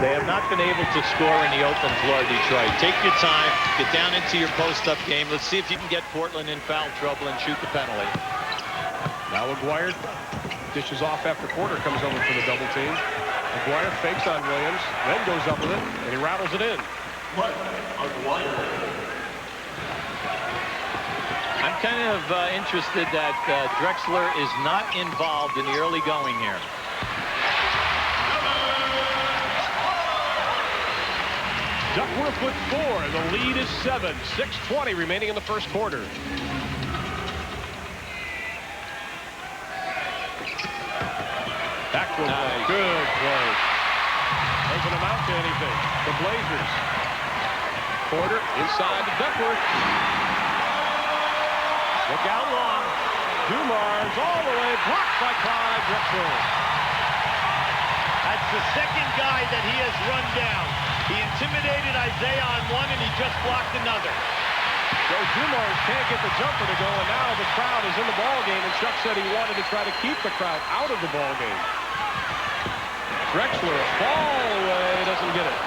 They have not been able to score in the open floor, Detroit. Take your time, get down into your post-up game. Let's see if you can get Portland in foul trouble and shoot the penalty. Now Aguirre dishes off after Porter comes over for the double team. Aguirre fakes on Williams, then goes up with it, and he rattles it in. I'm kind of interested that Drexler is not involved in the early going here. Duckworth with 4. The lead is 7. 6:20 remaining in the first quarter. Backdoor play. Good play. Doesn't amount to anything. The Blazers. Porter inside to Duckworth. Look out long. Dumars all the way. Blocked by Clyde Drexler. That's the second guy that he has run down. He intimidated Isaiah on one, and he just blocked another. So Dumars can't get the jumper to go, and now the crowd is in the ball game, and Chuck said he wanted to try to keep the crowd out of the ball game. Drexler, fall away, doesn't get it.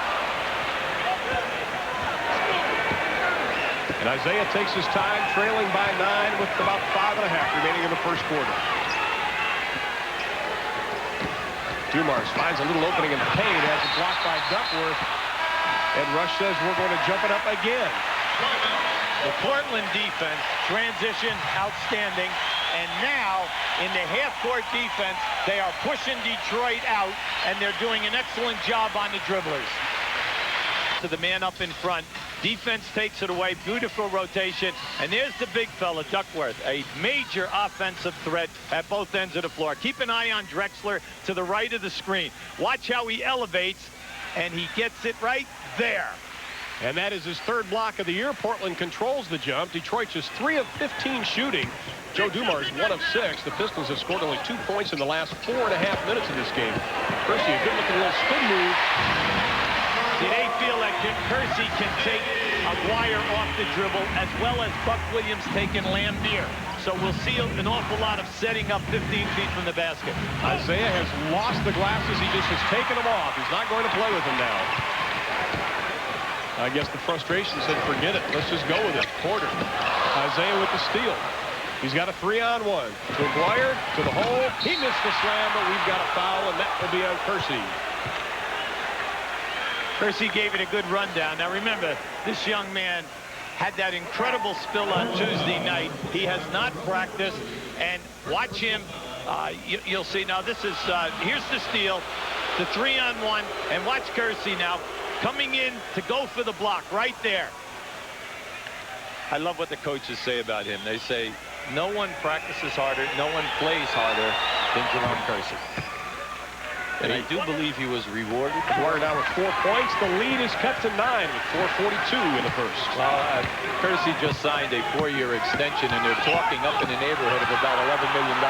And Isaiah takes his time, trailing by 9 with about 5.5 remaining in the first quarter. Dumars finds a little opening in the paint, has it blocked by Duckworth. And Rush says we're going to jump it up again. The Portland defense, transition, outstanding. And now, in the half-court defense, they are pushing Detroit out, and they're doing an excellent job on the dribblers. To the man up in front. Defense takes it away. Beautiful rotation. And there's the big fella, Duckworth, a major offensive threat at both ends of the floor. Keep an eye on Drexler to the right of the screen. Watch how he elevates, and he gets it right there. And that is his 3rd block of the year. Portland controls the jump. Detroit just 3 of 15 shooting. Joe Dumars 1 of 6. The Pistons have scored only 2 points in the last 4.5 minutes of this game. Kersey, a good-looking little spin move. See, they feel that Kersey can take Aguirre off the dribble, as well as Buck Williams taking Lambier. So we'll see an awful lot of setting up 15 feet from the basket. Isaiah has lost the glasses. He just has taken them off. He's not going to play with them now. I guess the frustration said, forget it. Let's just go with it. Porter. Isaiah with the steal. He's got a 3-on-1. To Aguirre, to the hole. He missed the slam, but we've got a foul, and that will be on Kersey. Kersey gave it a good rundown. Now remember, this young man had that incredible spill on Tuesday night. He has not practiced, and watch him. You'll see now. This is here's the steal, the 3-on-1, and watch Kersey now coming in to go for the block right there. I love what the coaches say about him. They say no one practices harder, no one plays harder than Jerome Kersey. And I do believe he was rewarded. Aguirre now with 4 points. The lead is cut to 9 with 4:42 in the first. Well, Kersey just signed a 4-year extension, and they're talking up in the neighborhood of about $11 million.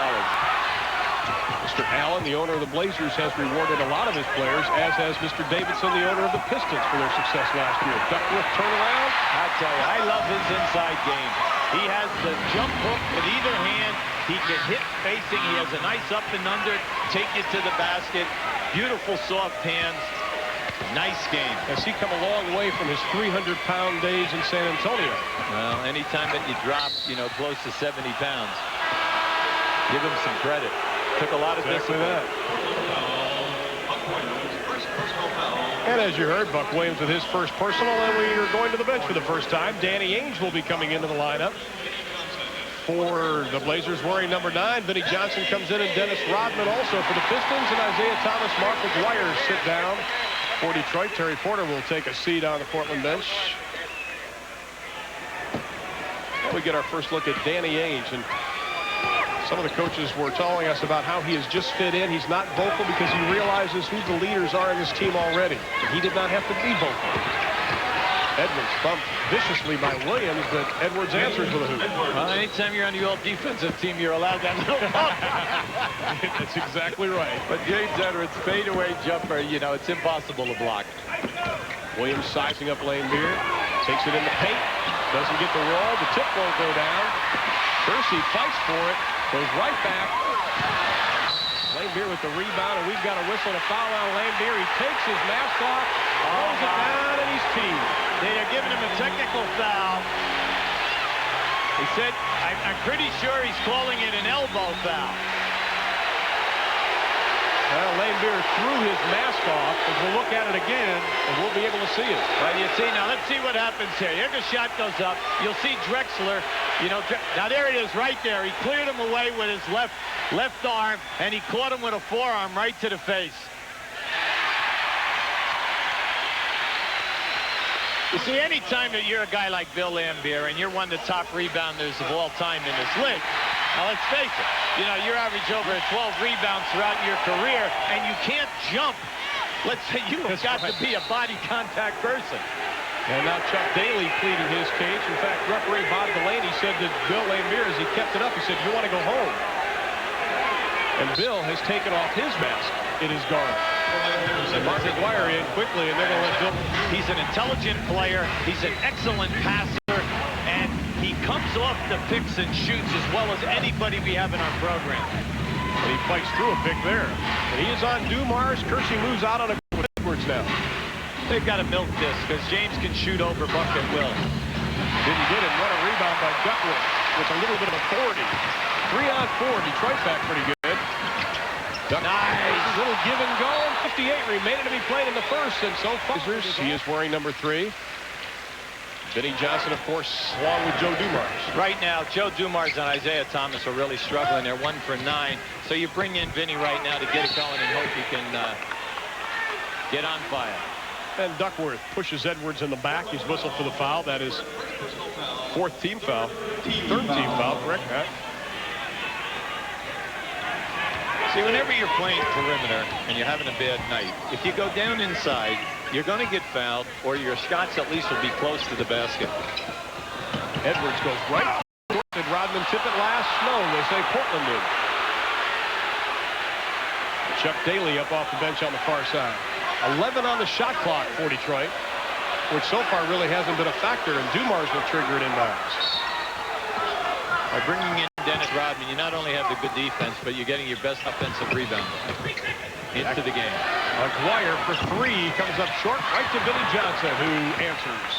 Mr. Allen, the owner of the Blazers, has rewarded a lot of his players, as has Mr. Davidson, the owner of the Pistons, for their success last year. Duckworth turnaround. I tell you, I love his inside game. He has the jump hook with either hand. He can hit facing. He has a nice up and under, take it to the basket. Beautiful soft hands. Nice game. Has he come a long way from his 300-pound days in San Antonio? Well, anytime that you drop, close to 70 pounds, give him some credit. Took a lot of discipline. And as you heard, Buck Williams with his first personal, and we are going to the bench for the first time. Danny Ainge will be coming into the lineup for the Blazers, wearing number 9. Vinnie Johnson comes in, and Dennis Rodman also for the Pistons, and Isaiah Thomas, Mark Aguirre sit down for Detroit. Terry Porter will take a seat on the Portland bench. And we get our first look at Danny Ainge, and some of the coaches were telling us about how he has just fit in. He's not vocal because he realizes who the leaders are in his team already. And he did not have to be vocal. Edwards bumped viciously by Williams, but Edwards answers with a hoop. Well, anytime you're on the all-defensive team, you're allowed that little bump. That's exactly right. But James Edwards, fadeaway jumper, it's impossible to block. Williams sizing up Lambier. Takes it in the paint. Doesn't get the roll. The tip won't go down. Kersey fights for it. Goes right back. Lambier with the rebound, and we've got a whistle to foul on Lambier. He takes his mask off, throws it down, and he's teed. They're giving him a technical foul. He said, I'm pretty sure he's calling it an elbow foul. Well, Lambier threw his mask off, and we'll look at it again, and we'll be able to see it. Well, you see, now let's see what happens here. Here the shot goes up. You'll see Drexler, now there it is right there. He cleared him away with his left arm, and he caught him with a forearm right to the face. You see, any time that you're a guy like Bill Lambier and you're one of the top rebounders of all time in this league, now let's face it, you're average over 12 rebounds throughout your career, and you can't jump. Let's say you have got to be a body contact person. And now Chuck Daly pleading his case. In fact, referee Bob Delaney said that Bill Lambier, as he kept it up, he said, "You want to go home?" And Bill has taken off his mask in his guard. And Mark McGuire in quickly, and they're going to let Bill. He's an intelligent player. He's an excellent passer, and he comes off the picks and shoots as well as anybody we have in our program. And he fights through a pick there. And he is on Dumars. Kersey moves out on a Edwards now. They've got to milk this because James can shoot over Buck at will. Didn't get it. What a rebound by Duckworth with a little bit of authority. 3-on-4. Detroit back pretty good. Nice little give and go. 58 remaining to be played in the first, and so far he is wearing number 3. Vinnie Johnson, of course, along with Joe Dumars. Right now, Joe Dumars and Isaiah Thomas are really struggling. They're 1 for 9. So you bring in Vinnie right now to get it going and hope he can get on fire. And Duckworth pushes Edwards in the back. He's whistled for the foul. That is 4th team foul. 3rd team foul, correct, Matt? See, whenever you're playing perimeter and you're having a bad night, if you go down inside, you're going to get fouled, or your shots at least will be close to the basket. Edwards goes right. Did Rodman tip it last? No, they say Portland did. Chuck Daly up off the bench on the far side. 11 on the shot clock for Detroit, which so far really hasn't been a factor, and Dumars will trigger it inbounds. By bringing in Dennis Rodman, you not only have the good defense, but you're getting your best offensive rebound into the game. McGuire for 3 comes up short, right to Billy Johnson, who answers.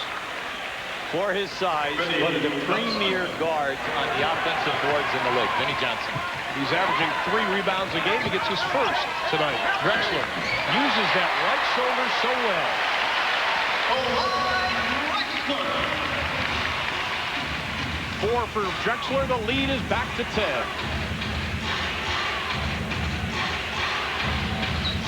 For his size, one of the premier guards on the offensive boards in the league, Vinnie Johnson. He's averaging 3 rebounds a game. He gets his first tonight. Drexler uses that right shoulder so well. 4 for Drexler. The lead is back to 10.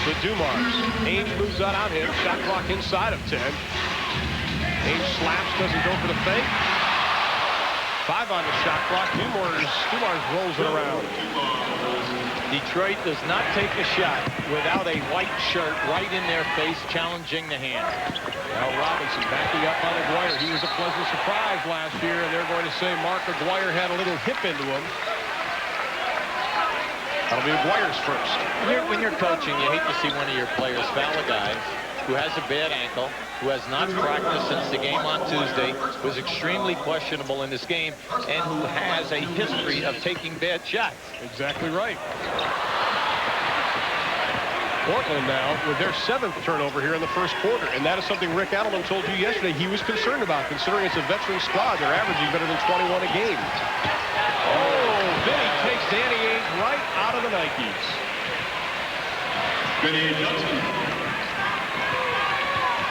To Dumars. Ames moves that on him. Shot clock inside of 10. Ames slaps, doesn't go for the fake. 5 on the shot clock. Dumars rolls it around. Detroit does not take a shot without a white shirt right in their face, challenging the hand. Now Robinson backing up on McGuire. He was a pleasant surprise last year, and they're going to say Mark McGuire had a little hip into him. That'll be McGuire's first. When you're coaching, you hate to see one of your players foul a guy who has a bad ankle, who has not practiced since the game on Tuesday, was extremely questionable in this game, and who has a history of taking bad shots. Exactly right. Portland now with their 7th turnover here in the first quarter, and that is something Rick Adelman told you yesterday he was concerned about, considering it's a veteran squad. They're averaging better than 21 a game. Oh, Vinny takes Danny Ainge right out of the Nikes. Vinny Johnson.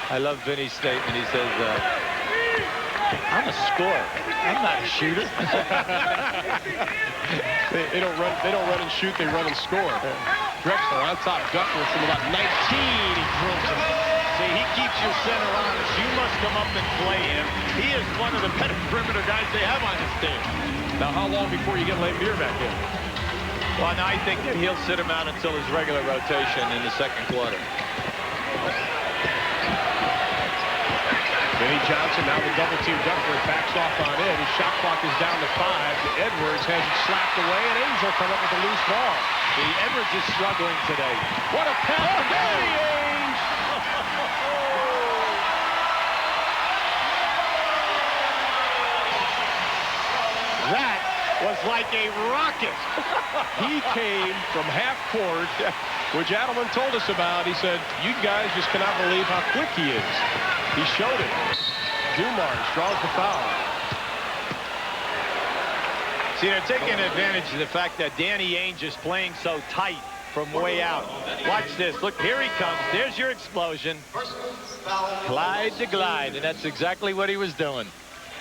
I love Vinny's statement. He says, I'm a scorer. I'm not a shooter. They don't run and shoot, they run and score. Drexler on top, Duckworth from about 19. He drills it. See, he keeps your center honest. You must come up and play him. He is one of the better perimeter guys they have on this team. Now, how long before you get Lambier back in? Well, now I think that he'll sit him out until his regular rotation in the 2nd quarter. Vinnie Johnson, now the double team. Duckworth backs off on it. His shot clock is down to 5. Edwards has it slapped away, and Ainge will come up with a loose ball. See, Edwards is struggling today. What a pass from Danny Ainge! That was like like a rocket. He came from half court, which Adelman told us about. He said, you guys just cannot believe how quick he is. He showed it. Dumars draws the foul. See, they're taking advantage of the fact that Danny Ainge is playing so tight from way out. Watch this. Look, here he comes. There's your explosion. Glide to glide, and that's exactly what he was doing.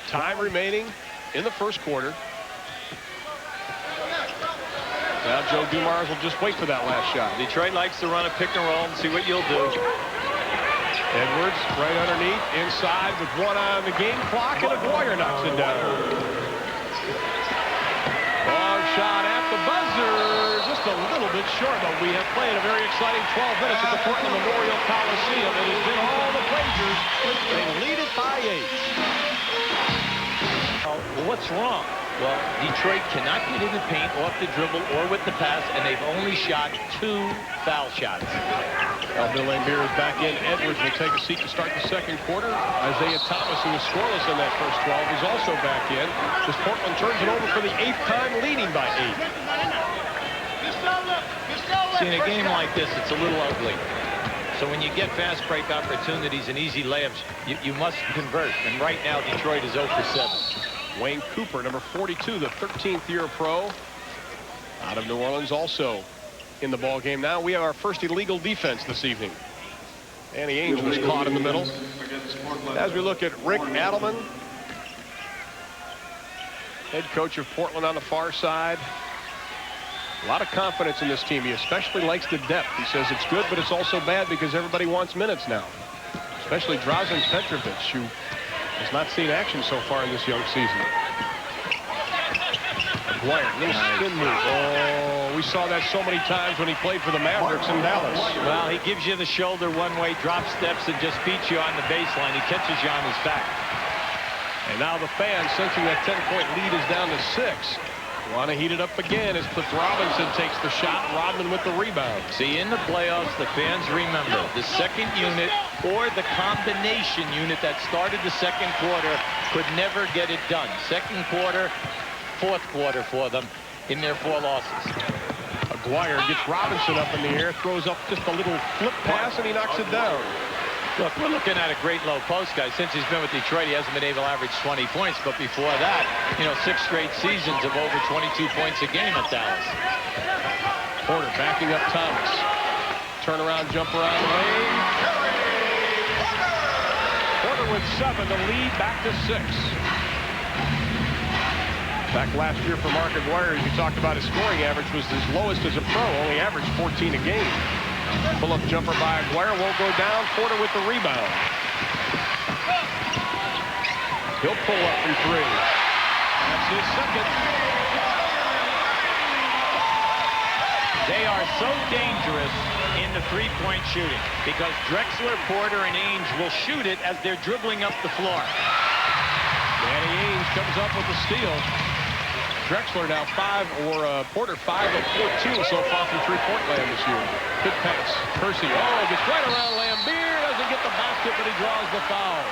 Time remaining in the first quarter. Now Joe Dumars will just wait for that last shot. Detroit likes to run a pick and roll and see what you'll do. Edwards right underneath, inside with 1 eye on the game clock, and Aguirre knocks it down. Long shot at the buzzer, just a little bit short, but we have played a very exciting 12 minutes at the Portland Memorial Coliseum. It has been all the Blazers. They lead it by 8. Well, what's wrong? Well, Detroit cannot get in the paint off the dribble or with the pass, and they've only shot 2 foul shots. Bill Laimbeer is back in. Edwards will take a seat to start the second quarter. Isaiah Thomas, who was scoreless in that first 12, is also back in. As Portland turns it over for the 8th time, leading by 8. See, in a game like this, it's a little ugly. So when you get fast break opportunities and easy layups, you must convert. And right now, Detroit is 0 for 7. Wayne Cooper, number 42, the 13th year pro out of New Orleans, also in the ball game. Now we have our first illegal defense this evening. Danny Ainge was caught in the middle. As we look at Rick Adelman, head coach of Portland on the far side. A lot of confidence in this team. He especially likes the depth. He says it's good, but it's also bad because everybody wants minutes now, especially Drazen Petrovic, who has not seen action so far in this young season. Aguirre, little spin move. Oh, we saw that so many times when he played for the Mavericks in Dallas. Well, he gives you the shoulder one-way, drop steps, and just beats you on the baseline. He catches you on his back. And now the fans, sensing that 10-point lead is down to 6. Want to heat it up again as Cliff Robinson takes the shot. Rodman with the rebound. See, in the playoffs, the fans remember the second unit or the combination unit that started the second quarter could never get it done. Second quarter, fourth quarter for them in their 4 losses. Aguirre gets Robinson up in the air, throws up just a little flip pass, and he knocks it down. Look, we're looking at a great low post, guys. Since he's been with Detroit, he hasn't been able to average 20 points. But before that, 6 straight seasons of over 22 points a game at Dallas. Porter backing up Thomas. Turnaround jumper on the lane. Porter with 7 to lead back to 6. Back last year for Mark Aguirre, as you talked about, his scoring average was his lowest as a pro, only averaged 14 a game. Pull-up jumper by Aguirre won't go down. Porter with the rebound. He'll pull up from 3. That's his second. They are so dangerous in the three-point shooting because Drexler, Porter, and Ainge will shoot it as they're dribbling up the floor. Danny Ainge comes up with the steal. Drexler now Porter 5 of 14 so far from three-point land this year. Good pass. Percy, gets right around Laimbeer. Doesn't get the basket, but he draws the foul.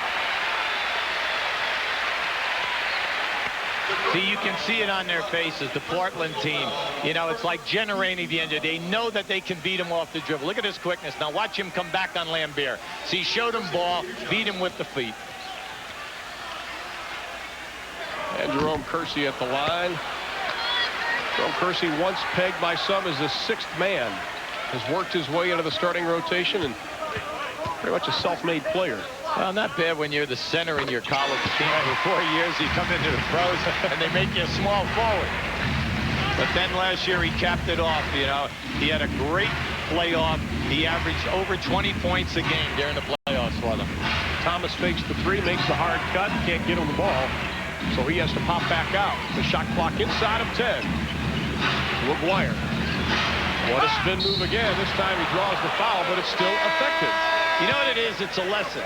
See, you can see it on their faces, the Portland team. It's like generating the engine. They know that they can beat him off the dribble. Look at his quickness. Now watch him come back on Laimbeer. See, showed him ball, beat him with the feet. And Jerome Kersey at the line. Jerome Kersey, once pegged by some as the 6th man, has worked his way into the starting rotation and very much a self-made player. Well, not bad when you're the center in your college team. For 4 years, you come into the pros, and they make you a small forward. But then last year, he capped it off. He had a great playoff. He averaged over 20 points a game during the playoffs for them. Thomas fakes the 3, makes the hard cut, can't get him the ball. So he has to pop back out. The shot clock inside of 10. To Aguirre. What a spin move again. This time he draws the foul, but it's still effective. You know what it is? It's a lesson.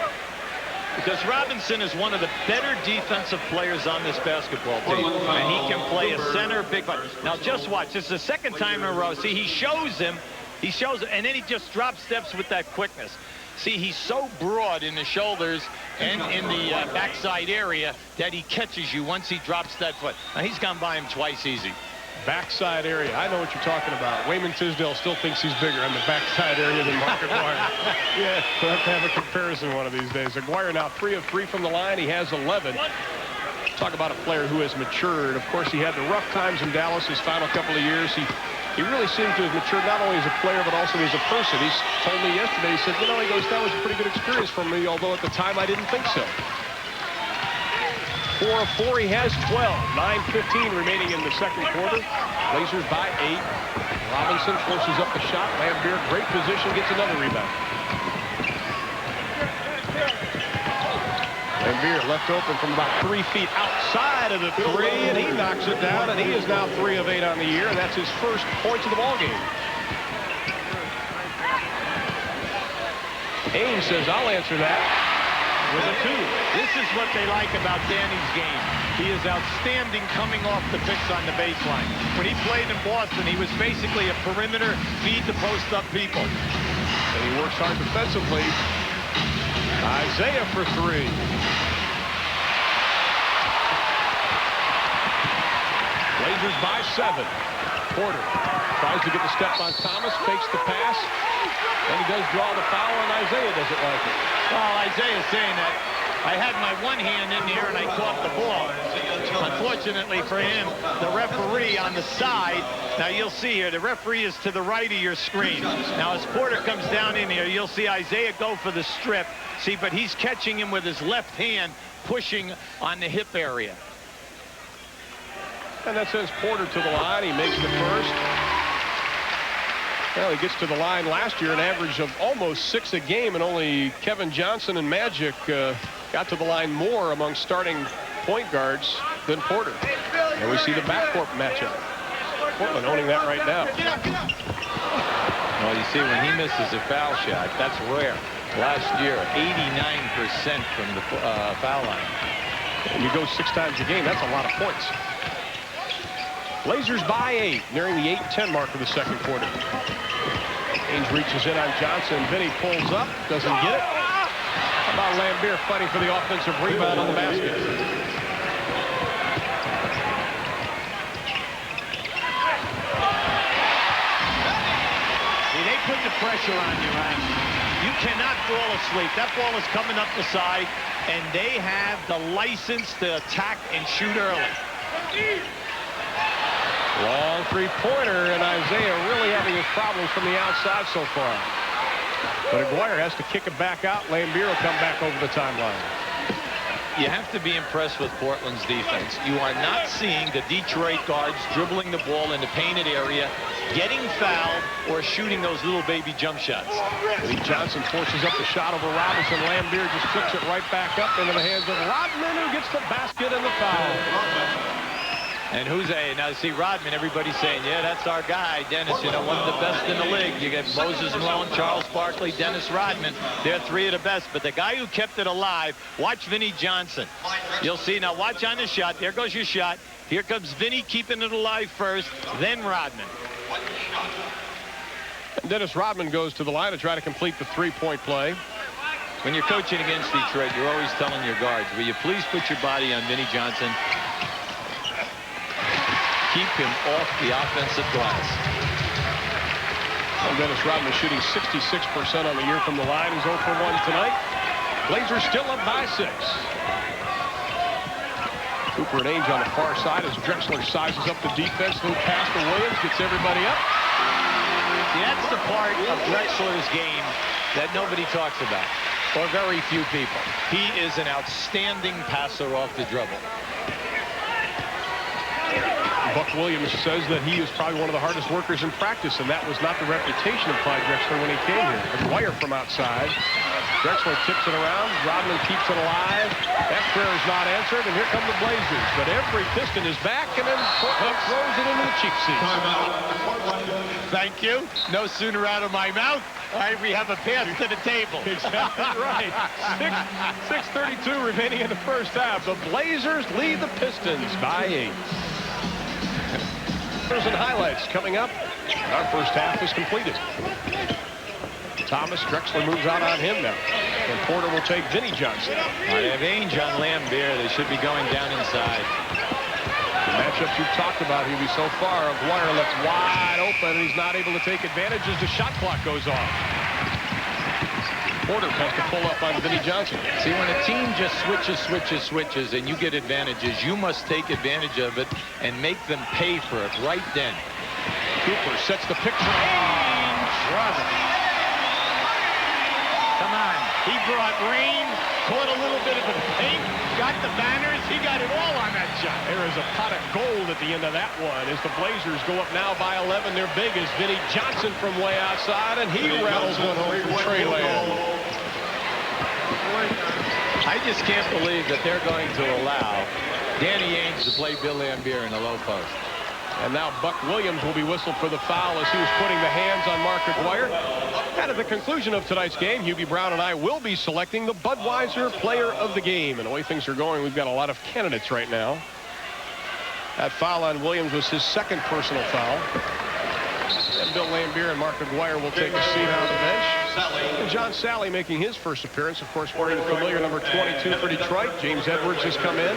Because Robinson is one of the better defensive players on this basketball team. And he can play a center, big fight. Now just watch. This is the second time in a row. See, he shows him, and then he just drop steps with that quickness. See, he's so broad in the shoulders and in the backside area that he catches you once he drops that foot. Now, he's gone by him twice easy. Backside area. I know what you're talking about. Wayman Tisdale still thinks he's bigger on the backside area than Mark Aguirre. Yeah, we'll have to have a comparison one of these days. Aguirre now 3 of 3 from the line. He has 11. Talk about a player who has matured. Of course, he had the rough times in Dallas his final couple of years. He really seemed to have matured not only as a player but also as a person. He told me yesterday, he said, you know, he goes, that was a pretty good experience for me, although at the time I didn't think so. 4 of 4, he has 12. 9:15 remaining in the second quarter. Blazers by 8. Robinson forces up the shot. Lambier, great position, gets another rebound. Lambier left open from about 3 feet outside of the 3, and he knocks it down, and he is now 3 of 8 on the year, and that's his first points of the ballgame. Ames says, I'll answer that with a 2. This is what they like about Danny's game. He is outstanding coming off the picks on the baseline. When he played in Boston, he was basically a perimeter, feed the post-up people. And he works hard defensively. Isaiah for 3. Blazers by 7. Porter tries to get the step on Thomas, fakes the pass, and he does draw the foul, and Isaiah doesn't like it. Well, Isaiah's saying that I had my one hand in there and I caught the ball. Unfortunately for him, the referee on the side, now you'll see here, the referee is to the right of your screen. Now as Porter comes down in here, you'll see Isaiah go for the strip. See, but he's catching him with his left hand, pushing on the hip area. And that sends Porter to the line. He makes the first. Well, he gets to the line last year, an average of almost 6 a game, and only Kevin Johnson and Magic got to the line more among starting point guards than Porter. And we see the backcourt matchup. Portland owning that right now. Well, you see, when he misses a foul shot, that's rare. Last year, 89% from the foul line. And you go 6 times a game, that's a lot of points. Blazers by 8, nearing the 8-10 mark of the second quarter. Ainge reaches in on Johnson. Vinny pulls up, doesn't get it. How about Lambier fighting for the offensive rebound on the basket? See, they put the pressure on you, Ryan. You cannot fall asleep. That ball is coming up the side, and they have the license to attack and shoot early. Long three-pointer, and Isaiah really having his problems from the outside so far. But Aguirre has to kick it back out. Lambier will come back over the timeline. You have to be impressed with Portland's defense. You are not seeing the Detroit guards dribbling the ball in the painted area, getting fouled, or shooting those little baby jump shots. Lee Johnson forces up the shot over Robinson. Lambier just flicks it right back up into the hands of Rodman, who gets the basket and the foul. And who's now see Rodman, everybody's saying, yeah, that's our guy, Dennis, you know, one of the best in the league. You get Moses Malone, Charles Barkley, Dennis Rodman. They're 3 of the best. But the guy who kept it alive, watch Vinny Johnson. You'll see now, watch on the shot. There goes your shot. Here comes Vinny keeping it alive first, then Rodman. Dennis Rodman goes to the line to try to complete the 3-point play. When you're coaching against Detroit, you're always telling your guards, will you please put your body on Vinny Johnson? Keep him off the offensive glass. And Dennis Rodman shooting 66% on the year from the line. He's 0 for 1 tonight. Blazers still up by 6. Cooper and Ainge on the far side as Drexler sizes up the defense. Little pass to Williams, gets everybody up. See, that's the part of Drexler's game that nobody talks about, or very few people. He is an outstanding passer off the dribble. Buck Williams says that he is probably one of the hardest workers in practice, and that was not the reputation of Clyde Drexler when he came here. Aguirre from outside. Drexler tips it around. Rodman keeps it alive. That prayer is not answered, and here come the Blazers. But every Piston is back, and then Portland throws it into the cheap seats. Thank you. No sooner out of my mouth. All right, we have a pass to the table. Exactly right. 6:32 remaining in the first half. The Blazers lead the Pistons by 8. And highlights coming up. Our first half is completed. Thomas, Drexler moves out on him now. And Porter will take Vinny Johnson. They have Ainge on Lambier. They should be going down inside. The matchups you've talked about, Hubie, so far. Aguirre left wide open, and he's not able to take advantage as the shot clock goes off. Porter has to pull up on Vinnie Johnson. See, when a team just switches, and you get advantages, you must take advantage of it and make them pay for it right then. Cooper sets the pick for Ainge. Come on. He brought rain, caught a little bit of the pink, got the banners. He got it all on that shot. There is a pot of gold at the end of that one as the Blazers go up now by 11. Their big is Vinnie Johnson from way outside, and he rattles one home for Trey Land. I just can't believe that they're going to allow Danny Ainge to play Bill Laimbeer in the low post. And now Buck Williams will be whistled for the foul as he was putting the hands on Mark Aguirre. And at the conclusion of tonight's game, Hubie Brown and I will be selecting the Budweiser Player of the Game. And the way things are going, we've got a lot of candidates right now. That foul on Williams was his second personal foul. And Bill Laimbeer and Mark Aguirre will take a seat on the bench. And John Sally making his first appearance, of course, wearing the familiar number 22 for Detroit. James Edwards has come in.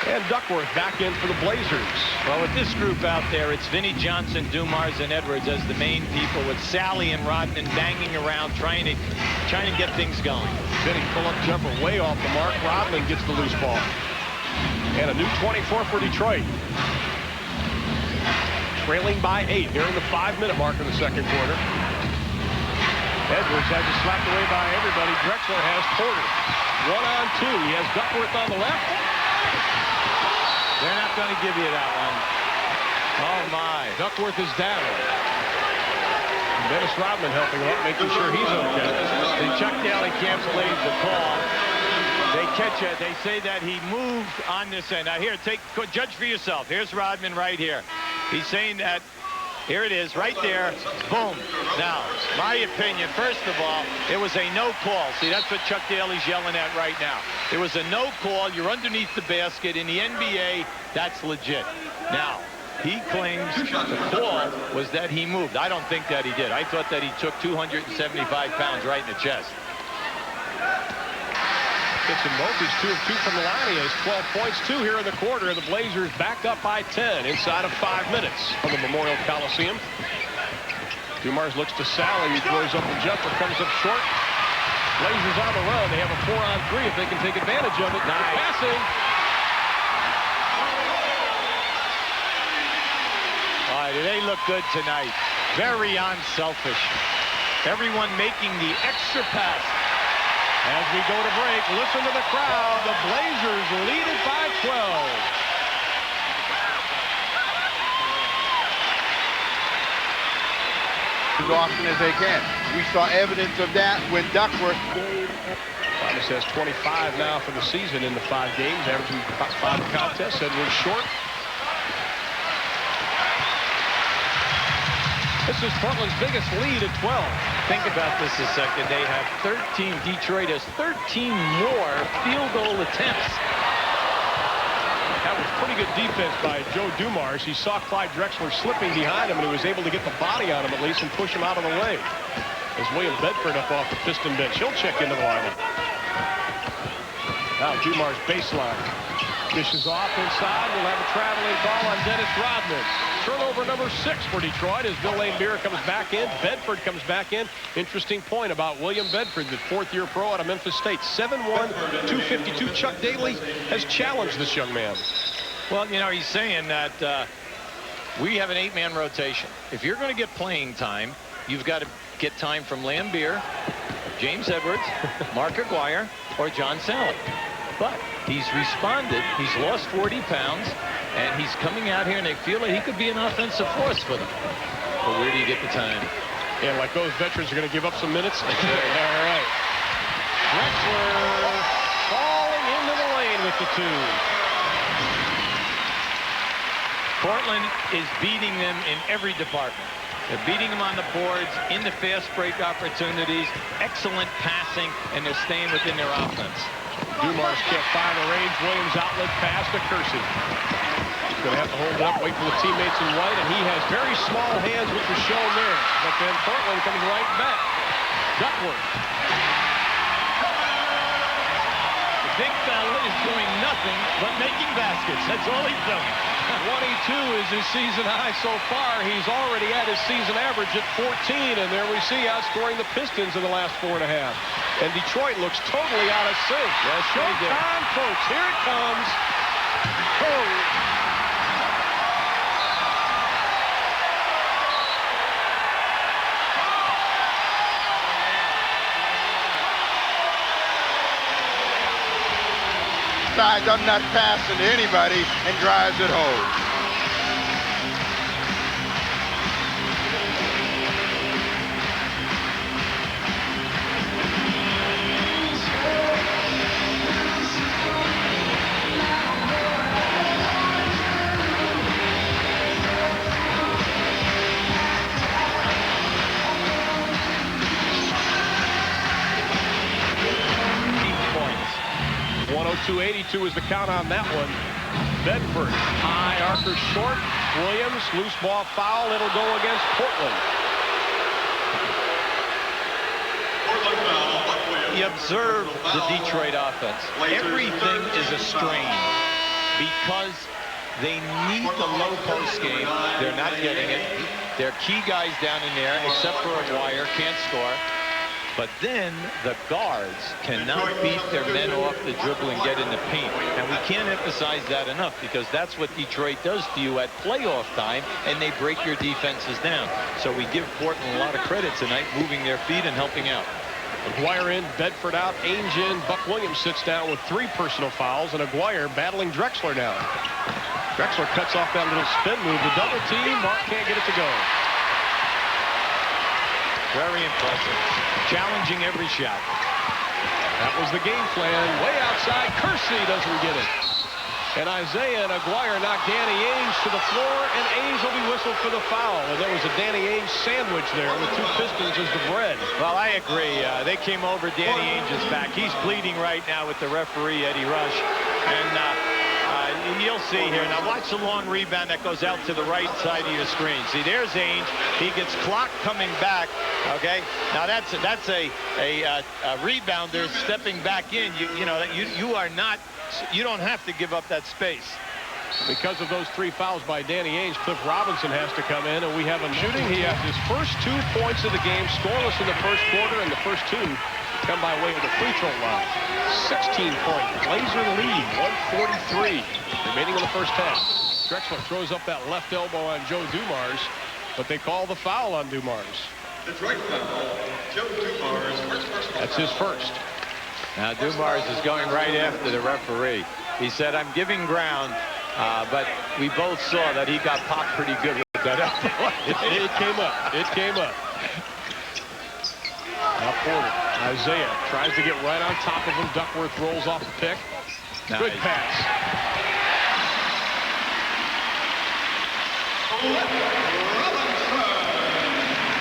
And Duckworth back in for the Blazers. Well, with this group out there, it's Vinnie Johnson, Dumars, and Edwards as the main people, with Sally and Rodman banging around, trying to get things going. Vinnie pull-up jumper way off the mark. Rodman gets the loose ball. And a new 24 for Detroit. Trailing by 8 here in the 5-minute mark of the second quarter. Edwards has it slapped away by everybody. Drexler has Porter. 1-on-2. He has Duckworth on the left. They're not going to give you that one. Oh, my. Duckworth is down. Dennis Rodman helping him out, making sure he's okay. The Chuck Daly can't believe the call. They catch it. They say that he moved on this end. Now, here, judge for yourself. Here's Rodman right here. He's saying that. Here it is, right there. Boom. Now, my opinion, first of all, it was a no call. See, that's what Chuck Daly's yelling at right now. It was a no call. You're underneath the basket. In the NBA, that's legit. Now, he claims the call was that he moved. I don't think that he did. I thought that he took 275 pounds right in the chest. Gets them both. He's 2 of 2 from the line. He has 12 points, 2 here in the quarter. The Blazers back up by 10 inside of 5 minutes from the Memorial Coliseum. Dumars looks to Sally. He throws up the jumper, comes up short. Blazers on the run. They have a 4-on-3 if they can take advantage of it. Nice. Passing. All right, they look good tonight. Very unselfish. Everyone making the extra pass. As we go to break, listen to the crowd. The Blazers lead it by 12. As often as they can. We saw evidence of that when Duckworth. Thomas has 25 now for the season in the 5 games, averaging 5 contests. Edwards short. This is Portland's biggest lead at 12. Think about this a second. They have 13. Detroit has 13 more field goal attempts. That was pretty good defense by Joe Dumars. He saw Clyde Drexler slipping behind him, and he was able to get the body on him at least and push him out of the way. As William Bedford up off the Piston bench. He'll check into the lineup. Now Dumars baseline. Dishes off inside. We'll have a traveling call on Dennis Rodman. Turnover number 6 for Detroit as Bill Laimbeer comes back in. Bedford comes back in. Interesting point about William Bedford, the 4th-year pro out of Memphis State. 7'1", 252. Chuck Daly has challenged this young man. Well, you know, he's saying that we have an 8-man rotation. If you're going to get playing time, you've got to get time from Laimbeer, James Edwards, Mark Aguirre, or John Sally. But he's responded. He's lost 40 pounds, and he's coming out here, and they feel that he could be an offensive force for them. But where do you get the time? Yeah, like those veterans are going to give up some minutes. All right. Drexler falling into the lane with the 2. Portland is beating them in every department. They're beating them on the boards, in the fast break opportunities, excellent passing, and they're staying within their offense. Dumars can't find the range. Williams outlet pass to Kersey. He's going to have to hold it up, wait for the teammates in right, and he has very small hands, which was shown there. But then Portland comes right back. Duckworth. The big fella is doing nothing but making baskets. That's all he's doing. 22 is his season high so far. He's already at his season average at 14, and there we see outscoring the Pistons in the last 4.5. And Detroit looks totally out of sync. Yes, showtime, folks. Here it comes. Oh. I'm not passing to anybody and drives it home. .82 is the count on that one. Bedford, high archer short. Williams, loose ball foul. It'll go against Portland. You observe the Detroit offense. Everything is a strain because they need the low post game. They're not getting it. Their key guys down in there, except for Aguirre, can't score. But then the guards cannot beat their men off the dribble and get in the paint. And we can't emphasize that enough because that's what Detroit does to you at playoff time, and they break your defenses down. So we give Portland a lot of credit tonight, moving their feet and helping out. Aguirre in, Bedford out, Ainge in. Buck Williams sits down with 3 personal fouls, and Aguirre battling Drexler down. Drexler cuts off that little spin move. The double team, Mark can't get it to go. Very impressive. Challenging every shot. That was the game plan. Way outside. Kersey doesn't get it. And Isaiah and Aguirre knock Danny Ainge to the floor, and Ainge will be whistled for the foul. And there was a Danny Ainge sandwich there with 2 Pistons as the bread. Well, I agree. They came over Danny Ainge's back. He's bleeding right now with the referee, Eddie Rush. And you'll see here. Now watch the long rebound that goes out to the right side of your screen. See, there's Ainge. He gets clocked coming back. Okay. Now that's a rebounder stepping back in. You don't have to give up that space. Because of those 3 fouls by Danny Ainge, Cliff Robinson has to come in, and we have him shooting. He has his first 2 points of the game, scoreless in the first quarter, and the first 2 come by way of the free throw line. 16-point Blazer lead, 1:43 remaining in the first half. Drexler throws up that left elbow on Joe Dumars, but they call the foul on Dumars. Detroit foul, Joe Dumars, first. That's his first. Now Dumars is going right after the referee. He said, "I'm giving ground," but we both saw that he got popped pretty good with that elbow. It came up. It came up. Now Porter. Isaiah tries to get right on top of him. Duckworth rolls off the pick. Nice. Good pass.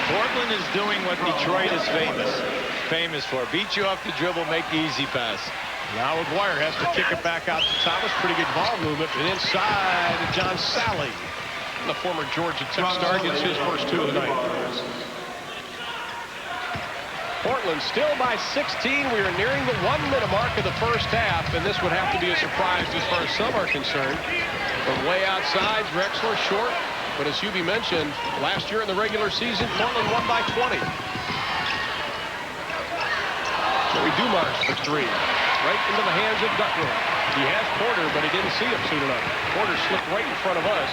Portland is doing what Detroit is famous for. Beat you off the dribble, make the easy pass. Now Aguirre has to kick it back out to Thomas. Pretty good ball movement. And inside to John Sally. The former Georgia Tech star gets his first 2 of the night. Portland still by 16. We are nearing the 1-minute mark of the first half, and this would have to be a surprise as far as some are concerned. From way outside, Drexler short, but as Hubie mentioned, last year in the regular season, Portland won by 20. Joey Dumars for 3, right into the hands of Duckworth. He has Porter, but he didn't see him soon enough. Porter slipped right in front of us.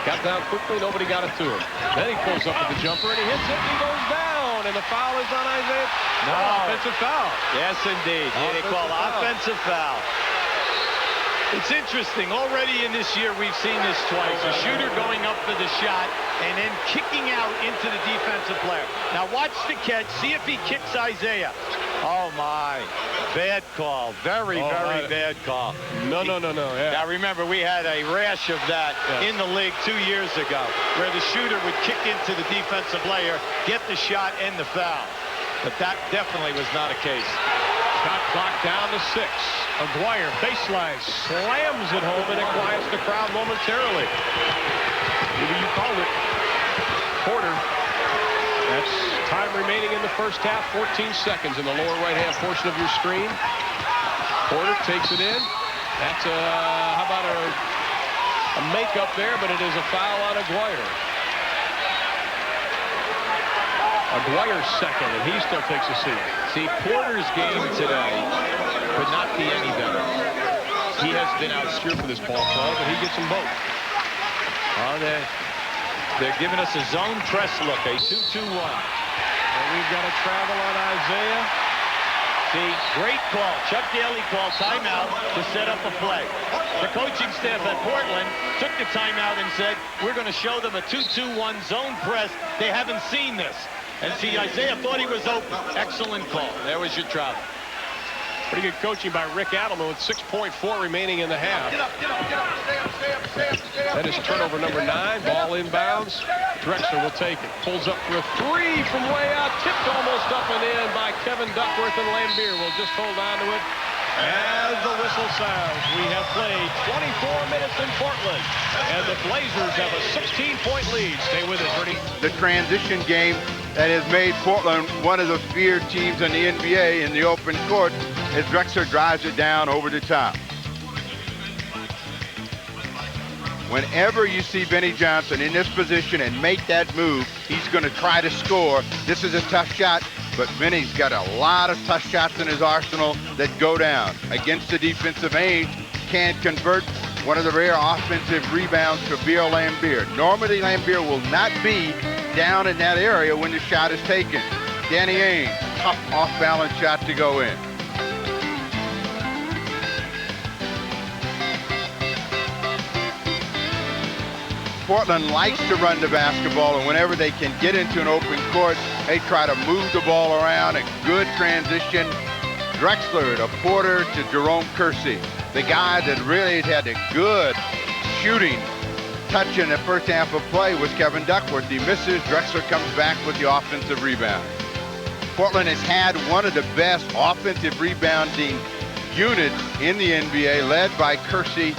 Got down quickly, nobody got it to him. Then he pulls up with the jumper, and he hits it, and he goes down. And the foul is on Isaiah. No. Offensive foul. Yes, indeed. They call offensive foul. It's interesting. Already in this year, we've seen this twice. A shooter going up for the shot and then kicking out into the defensive player. Now watch the catch. See if he kicks Isaiah. Oh, my. Bad call. Very bad call. No. Yeah. Now, remember, we had a rash of that in the league 2 years ago, where the shooter would kick into the defensive player, get the shot, and the foul. But that definitely was not a case. Shot clock down to 6. Aguirre, baseline, slams it home, and it quiets the crowd momentarily. Maybe you called it. Porter. That's time remaining in the first half. 14 seconds in the lower right-hand portion of your screen. Porter takes it in. That's how about a make-up there, but it is a foul on Aguirre. Aguirre's second, and he still takes a seat. See, Porter's game today could not be any better. He has been Obscure for this ball club, but he gets them both. Oh, they're giving us a zone press look, a 2-2-1. And we've got to travel on Isaiah. See, great call. Chuck Daly called timeout to set up a play. The coaching staff at Portland took the timeout and said, we're going to show them a 2-2-1 zone press. They haven't seen this. And see, Isaiah thought he was open. Excellent call. There was your travel. Pretty good coaching by Rick Adelman with 6.4 remaining in the half. That is turnover number 9. Ball inbounds. Drexler will take it. Pulls up for a 3 from way out. Tipped almost up and in by Kevin Duckworth, and Lambier will just hold on to it. As the whistle sounds, we have played 24 minutes in Portland, and the Blazers have a 16-point lead. Stay with us, Ernie. The transition game that has made Portland one of the feared teams in the NBA in the open court as Drexler drives it down over the top. Whenever you see Benny Johnson in this position and make that move, he's going to try to score. This is a tough shot, but Benny's got a lot of tough shots in his arsenal that go down. Against the defensive Ainge, can't convert. One of the rare offensive rebounds for Beal Lambier. Normally, Lambier will not be down in that area when the shot is taken. Danny Ainge, tough off-balance shot to go in. Portland likes to run the basketball, and whenever they can get into an open court, they try to move the ball around. A good transition. Drexler to Porter to Jerome Kersey. The guy that really had a good shooting touch in the first half of play was Kevin Duckworth. He misses. Drexler comes back with the offensive rebound. Portland has had one of the best offensive rebounding units in the NBA, led by Kersey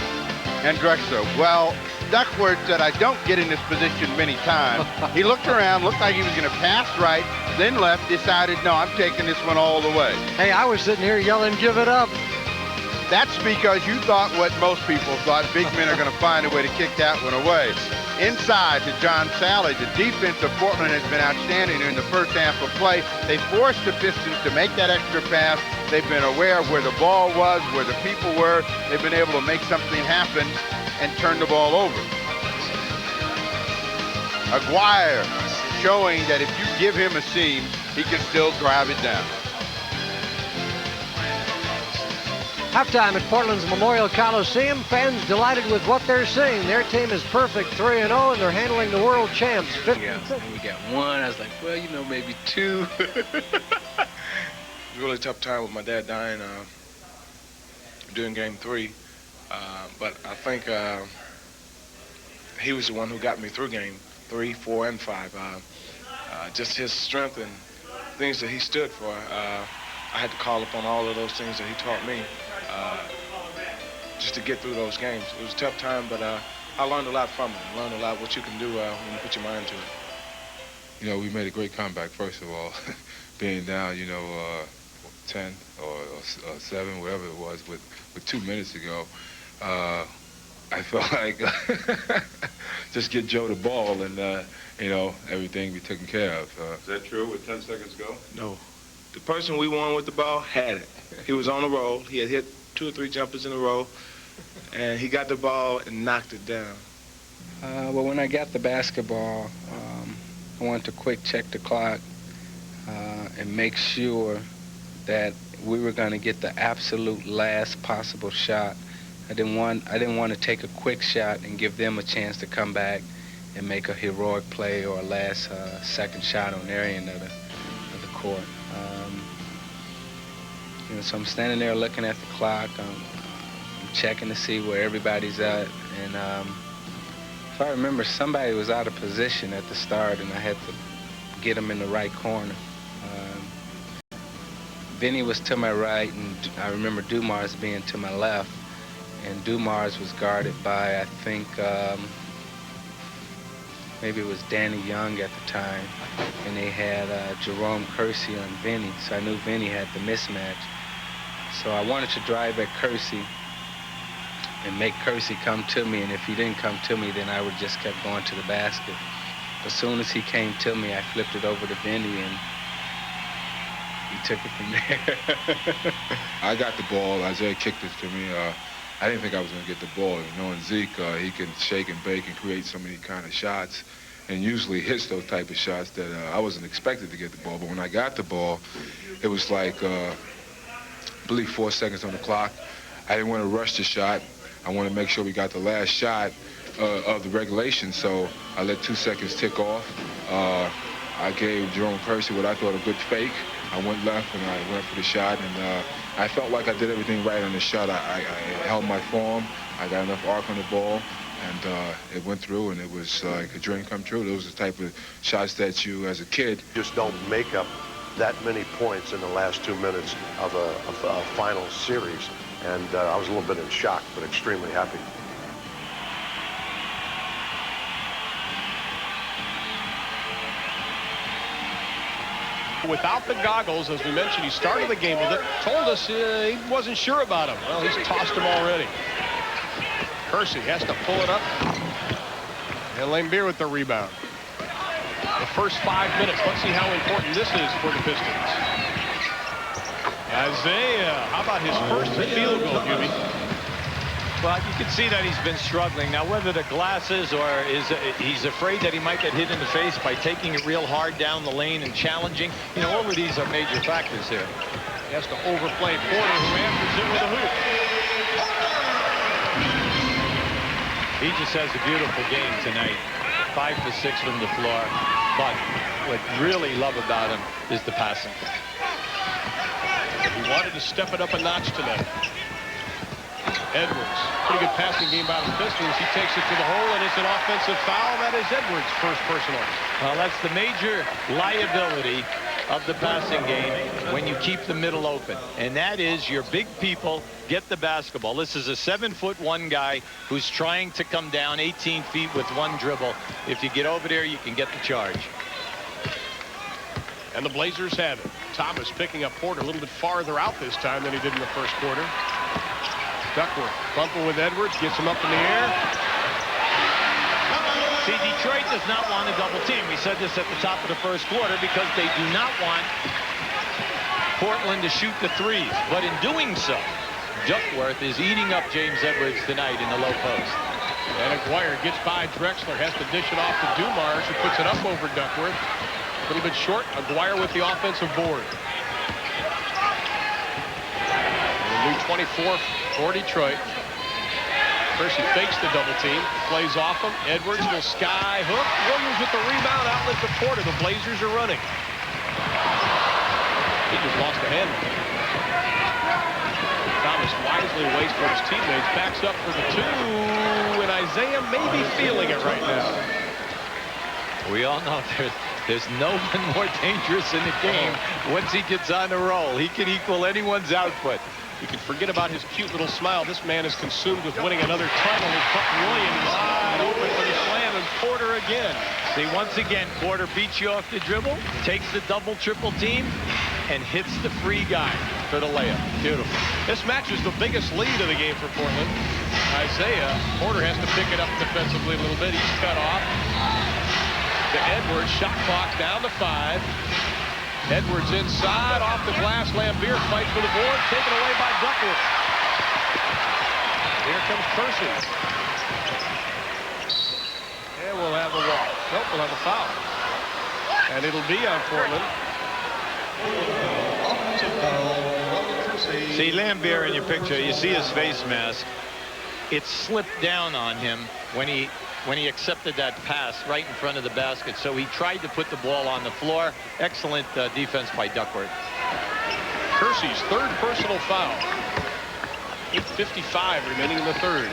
and Drexler. Well, Duckworth said, I don't get in this position many times. He looked around, looked like he was going to pass right, then left, decided, no, I'm taking this one all the way. Hey, I was sitting here yelling, give it up. That's because you thought what most people thought. Big men are going to find a way to kick that one away. Inside to John Sally. The defense of Portland has been outstanding in the first half of play. They forced the Pistons to make that extra pass. They've been aware of where the ball was, where the people were. They've been able to make something happen and turn the ball over. Aguirre showing that if you give him a seam, he can still drive it down. Halftime at Portland's Memorial Coliseum. Fans delighted with what they're seeing. Their team is perfect, 3-0, and they're handling the world champs. Yeah, we got 1. I was like, well, you know, maybe 2. It was a really tough time with my dad dying during Game 3. But I think he was the one who got me through Game 3, 4, and 5. Just his strength and things that he stood for. I had to call upon all of those things that he taught me just to get through those games. It was a tough time, but I learned a lot from it. I learned a lot what you can do when you put your mind to it. You know, we made a great comeback, first of all. Being down, 10 or 7, whatever it was, with 2 minutes to go. I felt like just get Joe the ball and, everything be taken care of. Is that true with 10 seconds to go? No. The person we won with the ball had it. He was on a roll. He had hit 2 or 3 jumpers in a row, and he got the ball and knocked it down. Well, when I got the basketball, I wanted to quick check the clock and make sure that we were going to get the absolute last possible shot. I didn't want to take a quick shot and give them a chance to come back and make a heroic play or a last second shot on their end of the court. So I'm standing there looking at the clock. I'm checking to see where everybody's at, and if I remember, somebody was out of position at the start, and I had to get them in the right corner. Vinny was to my right, and I remember Dumars being to my left. And Dumars was guarded by, I think, maybe it was Danny Young at the time. And they had Jerome Kersey on Vinny, so I knew Vinny had the mismatch. So I wanted to drive at Kersey and make Kersey come to me, and if he didn't come to me, then I would just kept going to the basket. As soon as he came to me, I flipped it over to Vinny, and he took it from there. I got the ball. Isaiah kicked it to me. I didn't think I was going to get the ball. Knowing Zeke, he can shake and bake and create so many kind of shots, and usually hits those type of shots that I wasn't expected to get the ball. But when I got the ball, it was like, I believe 4 seconds on the clock. I didn't want to rush the shot. I want to make sure we got the last shot of the regulation, so I let 2 seconds tick off. I gave Jerome Kersey what I thought a good fake. I went left and I went for the shot, and I felt like I did everything right on the shot. I held my form. I got enough arc on the ball, and it went through, and it was like a dream come true. Those are the type of shots that you, as a kid, just don't make up that many points in the last 2 minutes of a final series. And I was a little bit in shock, but extremely happy. Without the goggles, as we mentioned, he started the game with it. Told us he wasn't sure about him. Well, he's tossed him already. Kersey has to pull it up. And Lambier with the rebound. The first 5 minutes. Let's see how important this is for the Pistons. Isaiah, how about his first field goal, Jimmy? Well, you can see that he's been struggling. Now, whether the glasses or he's afraid that he might get hit in the face by taking it real hard down the lane and challenging. You know, all of these are major factors here. He has to overplay Porter, who answers it with a hoop. He just has a beautiful game tonight. 5 for 6 from the floor. But what I really love about him is the passing. He wanted to step it up a notch tonight. Edwards, pretty good passing game by the Pistons. He takes it to the hole, and it's an offensive foul. That is Edwards' first personal. Well, that's the major liability of the passing game when you keep the middle open, and that is your big people get the basketball. This is a 7'1" guy who's trying to come down 18 feet with one dribble. If you get over there, you can get the charge. And the Blazers have it. Thomas picking up Porter a little bit farther out this time than he did in the first quarter. Duckworth bumping with Edwards, gets him up in the air. See, Detroit does not want a double team. We said this at the top of the first quarter because they do not want Portland to shoot the threes. But in doing so, Duckworth is eating up James Edwards tonight in the low post. And Aguirre gets by Drexler, has to dish it off to Dumars, who puts it up over Duckworth. A little bit short. Aguirre with the offensive board. And a new 24 for Detroit. Kersey fakes the double team, plays off him. Edwards will sky hook. Williams with the rebound, outlet to Porter. The Blazers are running. He just lost the handle. Thomas wisely waits for his teammates, backs up for the two, and Isaiah may be feeling it right now. We all know there's no one more dangerous in the game once he gets on the roll. He can equal anyone's output. You can forget about his cute little smile. This man is consumed with winning another title. He's Buck Williams wide open for the slam, and Porter again. See, once again, Porter beats you off the dribble, takes the double, triple team, and hits the free guy for the layup. Beautiful. This match is the biggest lead of the game for Portland. Isaiah, Porter has to pick it up defensively a little bit. He's cut off. To Edwards, shot clock down to 5. Edwards inside, off the glass. Lambier fights for the board, taken away by Duckworth. Here comes Kersey. And we'll have a walk. Nope, we'll have a foul. And it'll be on Portland. See Lambier in your picture, you see his face mask. It slipped down on him when he accepted that pass right in front of the basket. So he tried to put the ball on the floor. Excellent defense by Duckworth. Kersey's third personal foul. 8:55 remaining in the third.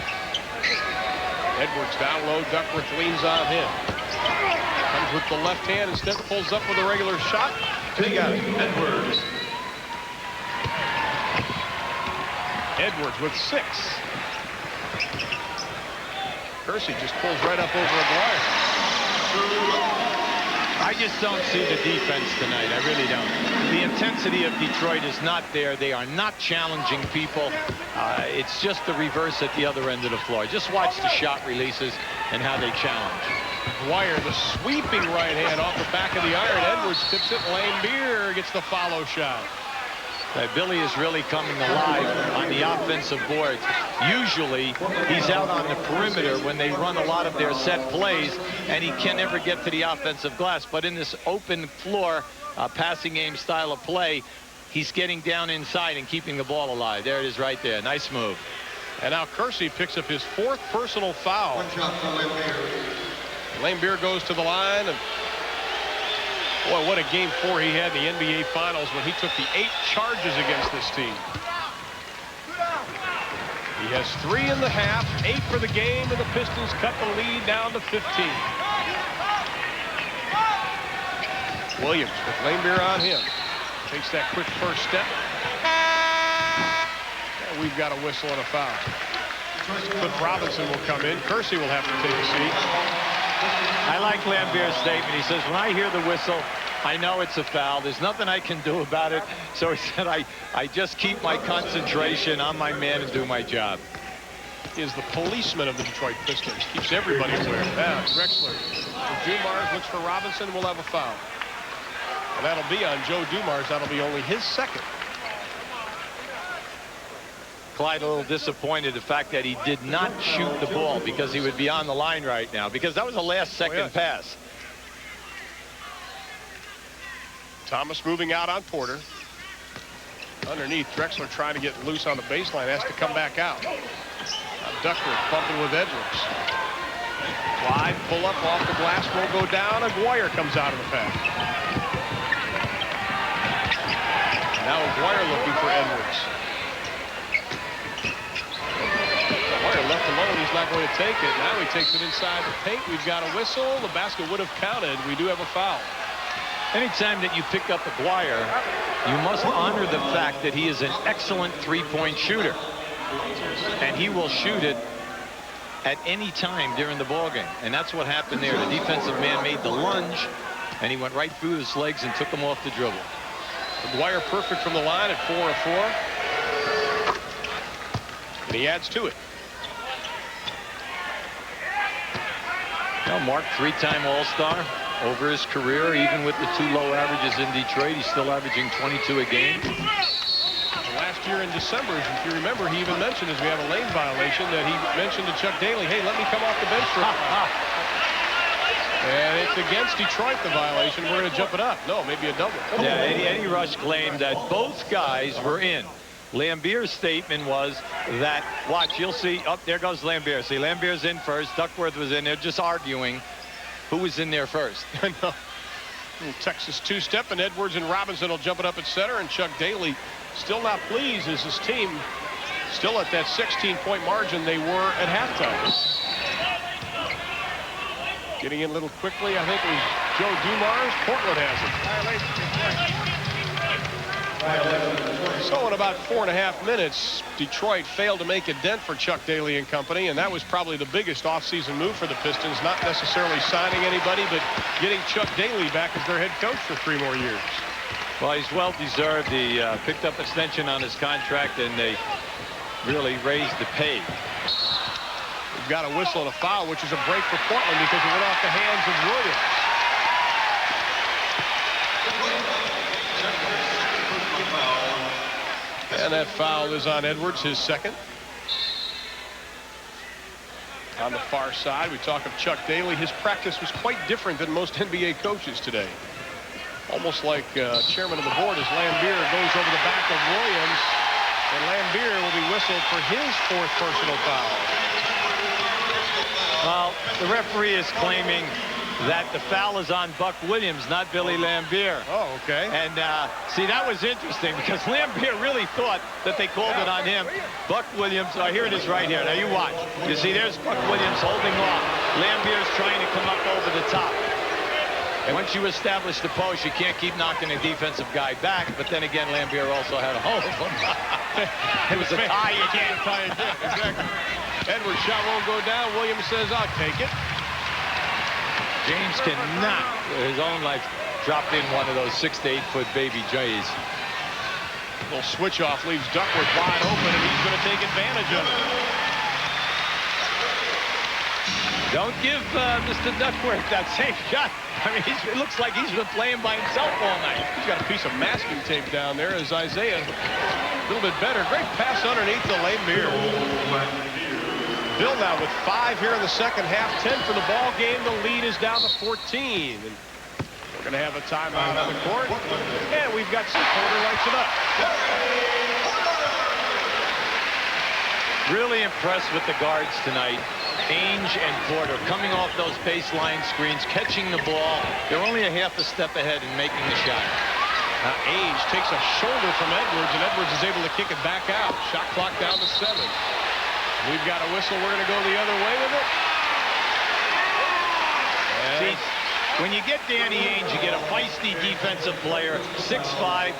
Edwards down low. Duckworth leans on him. Comes with the left hand. Instead pulls up with a regular shot. He got it. Edwards. Edwards with 6. Kersey just pulls right up over Aguirre. I just don't see the defense tonight. I really don't. The intensity of Detroit is not there. They are not challenging people. It's just the reverse at the other end of the floor. Just watch the shot releases and how they challenge. Dwyer, the sweeping right hand off the back of the iron. Edwards tips it. Lambier gets the follow shot. Billy is really coming alive on the offensive boards. Usually, he's out on the perimeter when they run a lot of their set plays, and he can never get to the offensive glass. But in this open floor passing game style of play, he's getting down inside and keeping the ball alive. There it is right there. Nice move. And now Kersey picks up his 4th personal foul. Lambier goes to the line. And boy, what a game 4 he had in the NBA Finals when he took the 8 charges against this team. He has 3 in the half, 8 for the game, and the Pistons cut the lead down to 15. Williams with Lambier on him. Takes that quick first step. And we've got a whistle and a foul. Cliff Robinson will come in. Kersey will have to take a seat. I like Lambier's statement. He says, when I hear the whistle, I know it's a foul. There's nothing I can do about it. So he said, I just keep my concentration on my man and do my job. He is the policeman of the Detroit Pistons. Keeps everybody aware. Now, Drexler. Dumars looks for Robinson. Will have a foul. And that'll be on Joe Dumars. That'll be only his 2nd. Clyde a little disappointed the fact that he did not shoot the ball because he would be on the line right now, because that was a last-second pass. Thomas moving out on Porter. Underneath, Drexler trying to get loose on the baseline. Has to come back out. Duckworth bumping with Edwards. Clyde pull up off the glass. Won't go down. Aguirre comes out of the pass. Now Aguirre looking for Edwards. Left alone, he's not going to take it. Now he takes it inside the paint. We've got a whistle. The basket would have counted. We do have a foul. Anytime that you pick up Aguirre, you must honor the fact that he is an excellent three-point shooter. And he will shoot it at any time during the ballgame. And that's what happened there. The defensive man made the lunge, and he went right through his legs and took him off the dribble. Aguirre perfect from the line at 4 of 4. And he adds to it. Now, Mark, 3-time All-Star over his career. Even with the 2 low averages in Detroit, he's still averaging 22 a game. Last year in December, if you remember, he even mentioned, as we have a lane violation, that he mentioned to Chuck Daly, hey, let me come off the bench for a minute. And it's against Detroit, the violation. We're going to jump it up. No, maybe a double. Yeah, Eddie Rush claimed that both guys were in. Lambier's statement was that, watch, you'll see, oh, there goes Lambier. See, Lambier's in first. Duckworth was in there just arguing who was in there first. No. Texas 2-step, and Edwards and Robinson will jump it up at center, and Chuck Daly still not pleased as his team still at that 16-point margin they were at halftime. Getting in a little quickly, I think it was Joe Dumars. Portland has it. So in about 4.5 minutes, Detroit failed to make a dent for Chuck Daly and company, and that was probably the biggest offseason move for the Pistons, not necessarily signing anybody, but getting Chuck Daly back as their head coach for 3 more years. Well, he's well-deserved. He picked up extension on his contract, and they really raised the pay. We've got a whistle and a foul, which is a break for Portland because it went off the hands of Williams. And that foul is on Edwards, his 2nd. On the far side, we talk of Chuck Daly. His practice was quite different than most NBA coaches today. Almost like chairman of the board as Lambier goes over the back of Williams. And Lambier will be whistled for his 4th personal foul. Well, the referee is claiming that the foul is on Buck Williams, not Billy Lambier. Oh, okay. And see, that was interesting because Lambier really thought that they called it on him. Buck Williams, here it is right here. Now you watch. You see, there's Buck Williams holding off. Lambier's trying to come up over the top. And once you establish the post, you can't keep knocking the defensive guy back. But then again, Lambier also had a hold of him. It was a tie again. Exactly. Edwards' shot won't go down. Williams says, I'll take it. James cannot, his own life, drop in one of those 6 to 8 foot baby Jays. Little switch off leaves Duckworth wide open, and he's going to take advantage of it. Don't give Mr. Duckworth that same shot. I mean, it looks like he's been playing by himself all night. He's got a piece of masking tape down there as Isaiah a little bit better. Great pass underneath the Lambeer. Bill now with 5 here in the second half, 10 for the ball game. The lead is down to 14. And we're going to have a timeout on the court. And we've got Porter lights it up. Really impressed with the guards tonight. Ainge and Porter coming off those baseline screens, catching the ball. They're only a half a step ahead in making the shot. Ainge takes a shoulder from Edwards, and Edwards is able to kick it back out. Shot clock down to 7. We've got a whistle. We're going to go the other way with it. See, when you get Danny Ainge, you get a feisty defensive player, 6'5",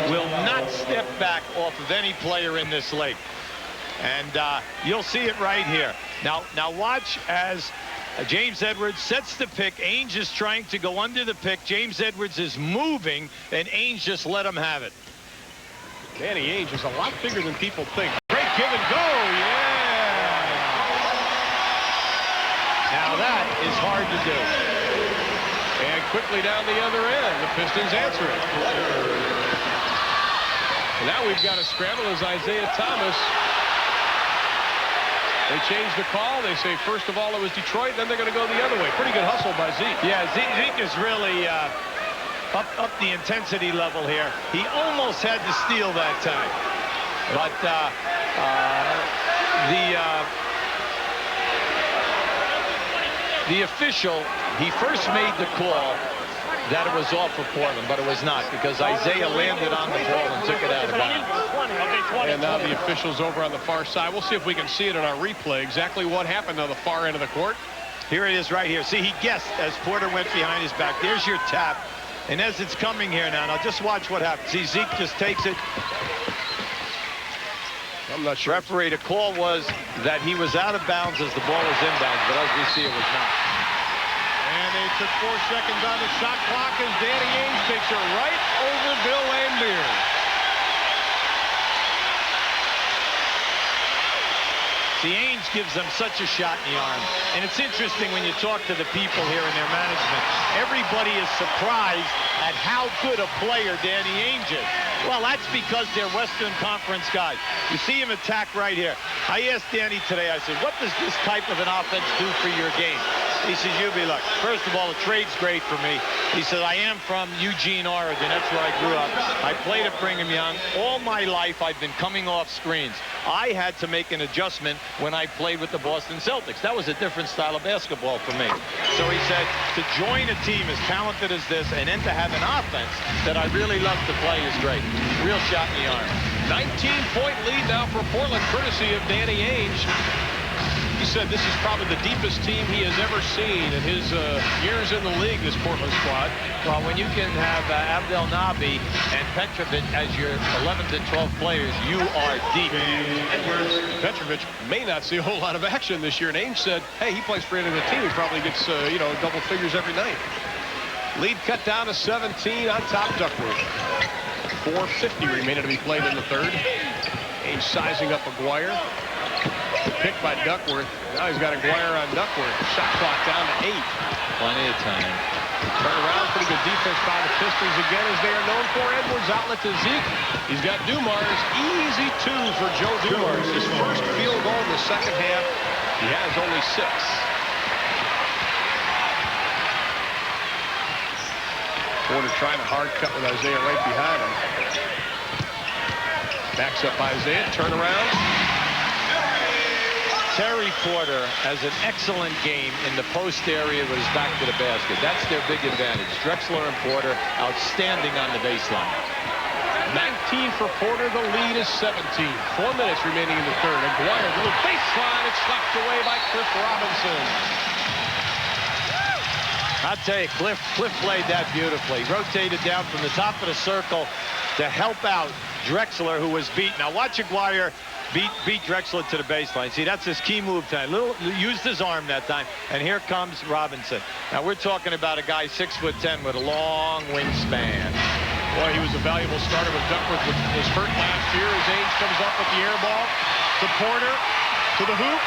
will not step back off of any player in this league. And you'll see it right here. Now watch as James Edwards sets the pick. Ainge is trying to go under the pick. James Edwards is moving, and Ainge just let him have it. Danny Ainge is a lot bigger than people think. Great give and go, yeah! Now that is hard to do. And quickly down the other end, the Pistons answer it. And now we've got a scramble as Isaiah Thomas. They changed the call. They say, first of all, it was Detroit, then they're going to go the other way. Pretty good hustle by Zeke. Yeah, Zeke is really up the intensity level here. He almost had to steal that time. But the official, he first made the call that it was off for Portland, but it was not, because Isaiah landed on the ball and took it out of bounds. And now the officials over on the far side. We'll see if we can see it in our replay, exactly what happened on the far end of the court. Here it is right here. See, he guessed as Porter went behind his back. There's your tap. And as it's coming here now just watch what happens. See, Zeke just takes it. I'm not sure. Referee, the call was that he was out of bounds as the ball was inbounds, but as we see, it was not. And they took 4 seconds on the shot clock as Danny Ainge takes it right over Bill Lambeer. See, Ainge gives them such a shot in the arm. And it's interesting when you talk to the people here in their management. Everybody is surprised at how good a player Danny Ainge is. Well, that's because they're Western Conference guys. You see him attack right here. I asked Danny today, I said, what does this type of an offense do for your game? He says, Ubi, look, first of all, the trade's great for me. He said, I am from Eugene, Oregon. That's where I grew up. I played at Brigham Young. All my life, I've been coming off screens. I had to make an adjustment when I played with the Boston Celtics. That was a different style of basketball for me. So he said, to join a team as talented as this and then to have an offense that I really love to play is great. Real shot in the arm. 19-point lead now for Portland, courtesy of Danny Ainge. He said this is probably the deepest team he has ever seen in his years in the league, this Portland squad. Well, when you can have Abdel Nabi and Petrovic as your 11 to 12 players, you are deep. Petrovic may not see a whole lot of action this year, and Ainge said, hey, he plays for any other team. He probably gets, double figures every night. Lead cut down to 17 on top Duckworth. 4:50 remaining to be played in the third. Ainge sizing up Aguirre. Pick by Duckworth. Now he's got Aguirre on Duckworth. Shot clock down to 8. Plenty of time. Turn around. Pretty good defense by the Pistons again, as they are known for. Edwards outlet to Zeke. He's got Dumars. Easy 2 for Joe Dumars. His first field goal in the second half. He has only 6. Porter trying to hard cut with Isaiah right behind him. Backs up Isaiah. Turn around. Terry Porter has an excellent game in the post area with his back to the basket. That's their big advantage. Drexler and Porter outstanding on the baseline. 19 for Porter. The lead is 17. 4 minutes remaining in the third. Aguirre, little baseline. It's slapped away by Cliff Robinson. I'll tell you, Cliff played that beautifully. Rotated down from the top of the circle to help out Drexler, who was beat. Now watch Aguirre beat Drexler to the baseline. See, that's his key move time. Used his arm that time. And here comes Robinson. Now we're talking about a guy 6'10" with a long wingspan. Boy, he was a valuable starter with Duckworth, which was hurt last year. As Ainge comes up with the air ball to Porter, to the hoop.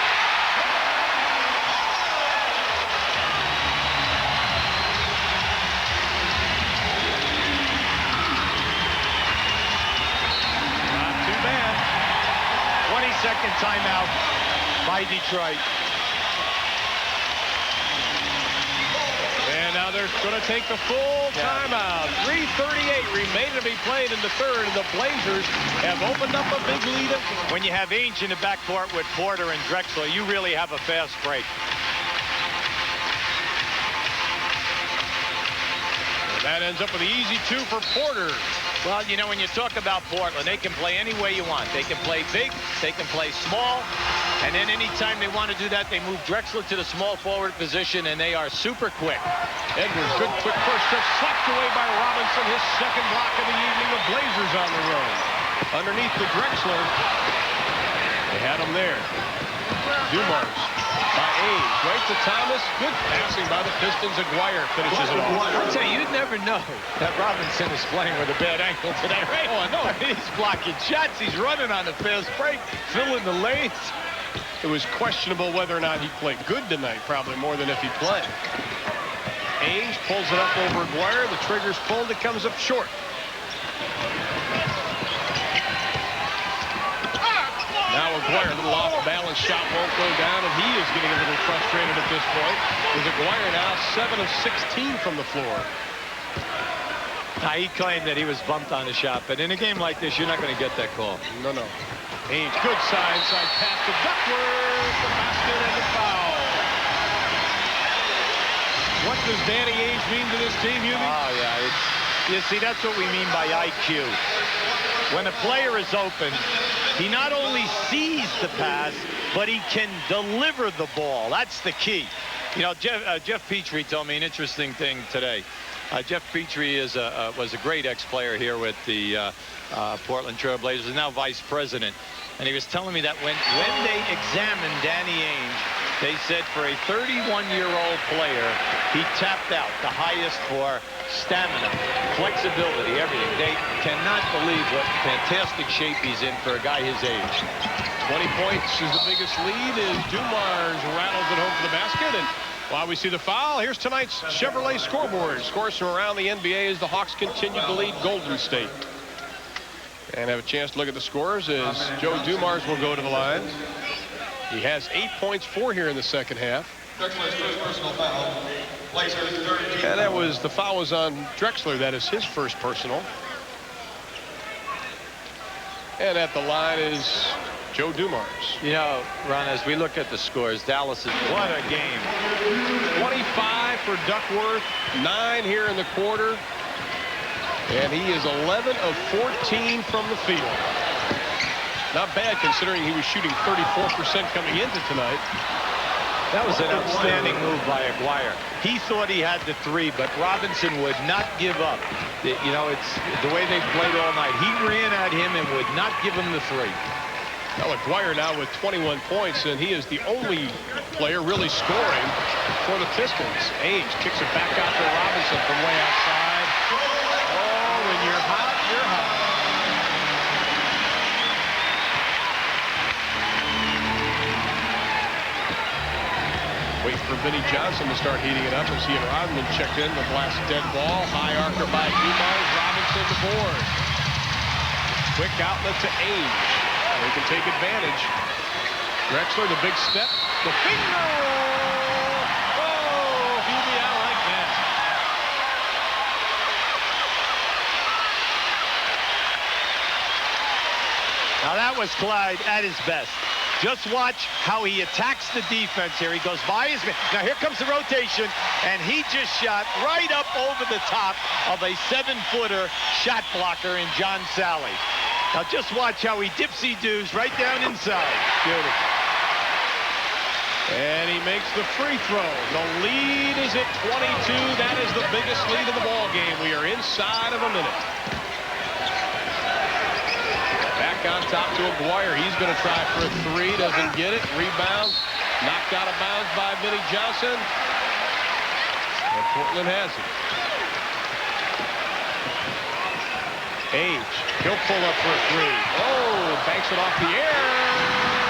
Not too bad. 20-second timeout by Detroit. And now they're going to take the full timeout. 3:38 remaining to be played in the third, and the Blazers have opened up a big lead. When you have Ainge in the backcourt with Porter and Drexler, you really have a fast break. And that ends up with the easy 2 for Porter. Well, you know, when you talk about Portland, they can play any way you want. They can play big, they can play small, and then anytime they want to do that, they move Drexler to the small forward position, and they are super quick. Edwards, good quick first touch, slapped away by Robinson. His second block of the evening. The Blazers on the road. Underneath the Drexler. They had him there. Dumars by Ainge. Right to Thomas. Good passing by the Pistons. Aguirre finishes it off. I'll tell you, you'd never know that Robinson is playing with a bad ankle today, right? Oh, I know. He's blocking shots. He's running on the fast break, filling the lanes. It was questionable whether or not he played good tonight, probably more than if he played. Ainge pulls it up over Aguirre. The trigger's pulled. It comes up short. Now Aguirre, a little off-balance shot won't go down, and he is getting a little frustrated at this point. With Aguirre now 7 of 16 from the floor. Now, he claimed that he was bumped on the shot, but in a game like this, you're not going to get that call. No. Ainge, good side pass to Duckworth, the basket and the foul. What does Danny Ainge mean to this team, Hubie? Oh, yeah. You see, that's what we mean by IQ. When a player is open, he not only sees the pass, but he can deliver the ball. That's the key. You know, Jeff Petrie told me an interesting thing today. Jeff Petrie was a great ex-player here with the Portland Trail Blazers, and now vice president. And he was telling me that when they examined Danny Ainge, they said for a 31-year-old player, he tapped out the highest for stamina, flexibility, everything. They cannot believe what fantastic shape he's in for a guy his age. 20 points is the biggest lead as Dumars rattles it home for the basket. And while we see the foul, here's tonight's Chevrolet scoreboard. Scores from around the NBA as the Hawks continue to lead Golden State. And have a chance to look at the scores as Joe Dumars will go to the line. He has 8 points, 4 here in the second half. Drexler's first personal foul. Blazers 13. And the foul was on Drexler. That is his first personal. And at the line is Joe Dumars. You know, Ron, as we look at the scores, Dallas is what a game. 25 for Duckworth, 9 here in the quarter. And he is 11 of 14 from the field. Not bad considering he was shooting 34% coming into tonight. That was an outstanding move by Aguirre. He thought he had the 3, but Robinson would not give up. You know, it's the way they played all night. He ran at him and would not give him the 3. Well, Aguirre now with 21 points, and he is the only player really scoring for the Pistons. Ainge kicks it back out to Robinson from way outside. Oh, when you're hot, you're hot. Wait for Vinnie Johnson to start heating it up. And seeing Rodman checked in with last dead ball. High arcer by Dumars. Robinson the board. Quick outlet to Ainge. They can take advantage. Drexler, the big step. The finger roll. Oh, Hubie, I like that. Now that was Clyde at his best. Just watch how he attacks the defense here. He goes by his man. Now here comes the rotation, and he just shot right up over the top of a 7-footer shot blocker in John Sally. Now just watch how he dipsy-doos right down inside. Beautiful. And he makes the free throw. The lead is at 22. That is the biggest lead of the ball game. We are inside of a minute. on top to Aguirre. He's going to try for a three. Doesn't get it. Rebound. Knocked out of bounds by Vinnie Johnson. And Portland has it. Age. He'll pull up for a three. Oh, banks it off the air.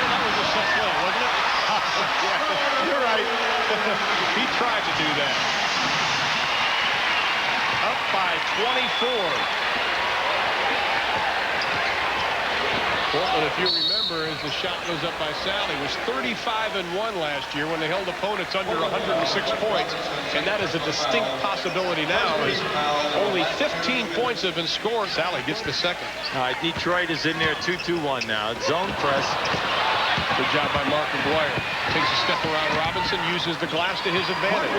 That was a set play, wasn't it? Yeah, you're right. He tried to do that. Up by 24. Portland, if you remember, as the shot goes up by Sally, was 35-1 last year when they held opponents under 106 points. And that is a distinct possibility now, as only 15 points have been scored. Sally gets the second. All right, Detroit is in there 2-2-1 now. Zone press. Good job by Mark Aguirre. Takes a step around Robinson, uses the glass to his advantage.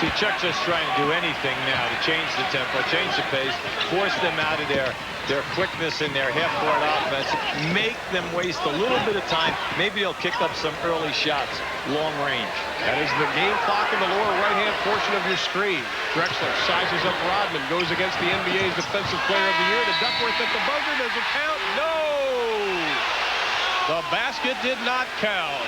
See, Chuck's just trying to do anything now to change the tempo, change the pace, force them out of their quickness in their half-court offense, make them waste a little bit of time. Maybe they'll kick up some early shots, long range. That is the game clock in the lower right-hand portion of your screen. Drexler sizes up Rodman, goes against the NBA's Defensive Player of the Year. The Duckworth at the buzzer, does it count? No! The basket did not count.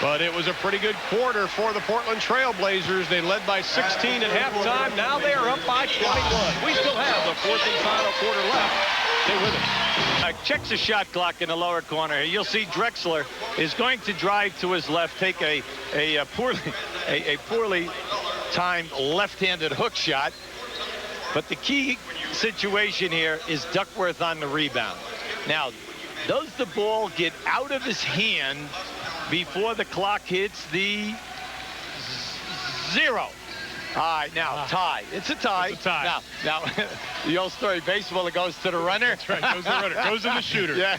But it was a pretty good quarter for the Portland Trail Blazers. They led by 16 at halftime. Now they are up by 21. We still have the fourth and final quarter left. Stay with us. Checks the shot clock in the lower corner. You'll see Drexler is going to drive to his left, take a poorly timed left-handed hook shot. But the key situation here is Duckworth on the rebound. Now, does the ball get out of his hand before the clock hits the 0? All right, now tie. It's a tie. It's a tie. Now, the old story, baseball, it goes to the runner. That's right, goes to the runner. Goes to the shooter. Yeah.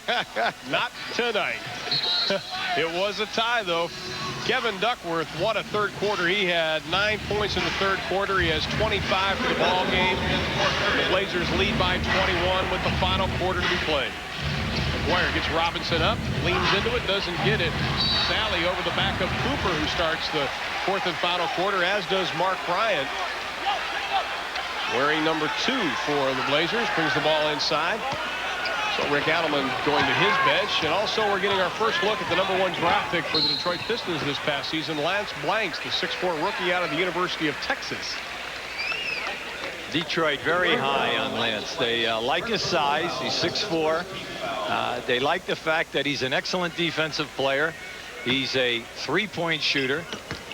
Not tonight. It was a tie, though. Kevin Duckworth, what a third quarter he had. 9 points in the third quarter. He has 25 for the ball game. The Blazers lead by 21 with the final quarter to be played. Aguirre gets Robinson up, leans into it, doesn't get it. Sally over the back of Cooper, who starts the fourth and final quarter, as does Mark Bryant. Wearing number 2 for the Blazers, brings the ball inside. So Rick Adelman going to his bench. And also we're getting our first look at the number 1 draft pick for the Detroit Pistons this past season, Lance Blanks, the 6'4" rookie out of the University of Texas. Detroit very high on Lance. They like his size. He's 6'4". They like the fact that he's an excellent defensive player. He's a three-point shooter.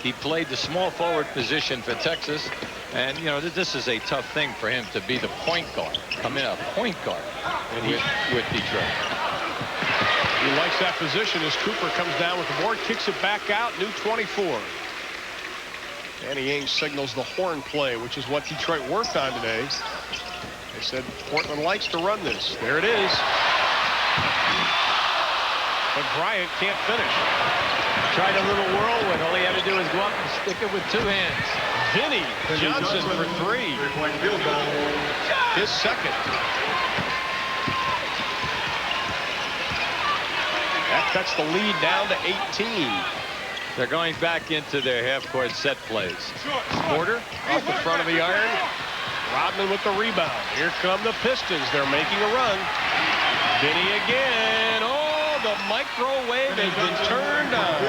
He played the small forward position for Texas. And, you know, this is a tough thing for him to be the point guard. Come in a point guard with Detroit. He likes that position as Cooper comes down with the board, kicks it back out, new 24. Danny Ainge signals the horn play, which is what Detroit worked on today. They said Portland likes to run this. There it is. But Bryant can't finish. Tried a little whirlwind. All he had to do was go up and stick it with 2 hands. Vinnie Johnson for 3. His second. That cuts the lead down to 18. They're going back into their half-court set plays. Porter off the front of the iron. Rodman with the rebound. Here come the Pistons. They're making a run. Vinnie again. Oh, the microwave has been turned on.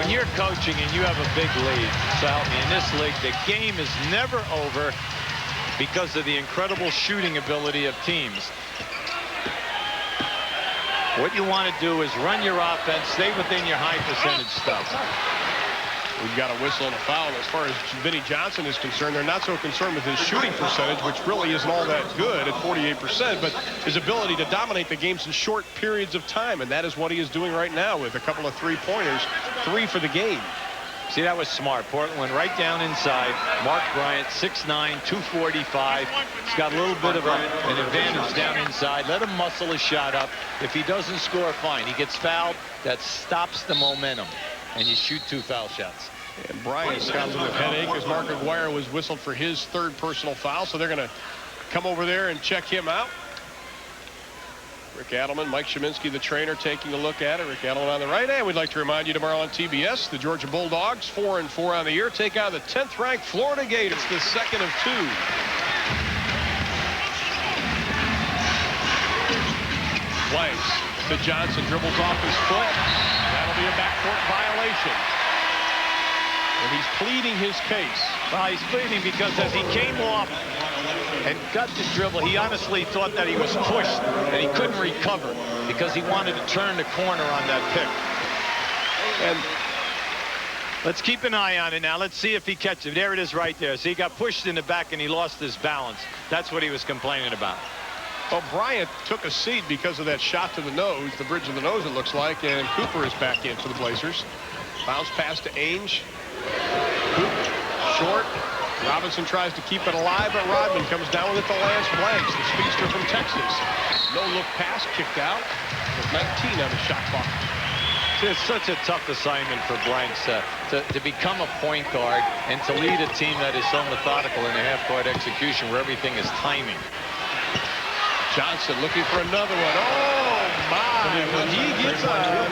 When you're coaching and you have a big lead, Sal, in this league, the game is never over because of the incredible shooting ability of teams. What you want to do is run your offense, stay within your high percentage stuff. We've got a whistle and a foul. As far as Vinnie Johnson is concerned, they're not so concerned with his shooting percentage, which really isn't all that good at 48%, but his ability to dominate the games in short periods of time, and that is what he is doing right now with a couple of three-pointers, 3 for the game. See, that was smart. Portland went right down inside. Mark Bryant, 6'9", 245. He's got a little bit of an advantage down inside. Let him muscle his shot up. If he doesn't score, fine. He gets fouled. That stops the momentum. And you shoot 2 foul shots. And Bryant's got a little headache as Mark Aguirre was whistled for his 3rd personal foul. So they're going to come over there and check him out. Rick Adelman, Mike Sheminsky, the trainer, taking a look at it. Rick Adelman on the right hand. We'd like to remind you tomorrow on TBS, the Georgia Bulldogs, 4-4 on the year, take out the 10th-ranked Florida Gators, the 2nd of 2. Blanks to Johnson, dribbles off his foot. That'll be a backcourt violation. And he's pleading his case. Well, he's pleading because as he came off and got the dribble, he honestly thought that he was pushed and he couldn't recover because he wanted to turn the corner on that pick. And let's keep an eye on it now. Let's see if he catches it. There it is right there. So he got pushed in the back and he lost his balance. That's what he was complaining about. Well, Bryant took a seat because of that shot to the nose, the bridge of the nose it looks like, and Cooper is back in for the Blazers. Bounce pass to Ainge. Cooper, short. Robinson tries to keep it alive, but Rodman comes down with it to Lance Blanks, the speedster from Texas. No-look pass kicked out with 19 on the shot clock. It's such a tough assignment for Blanks to become a point guard and to lead a team that is so methodical in a half-court execution where everything is timing. Johnson looking for another one. Oh, my. When he gets out.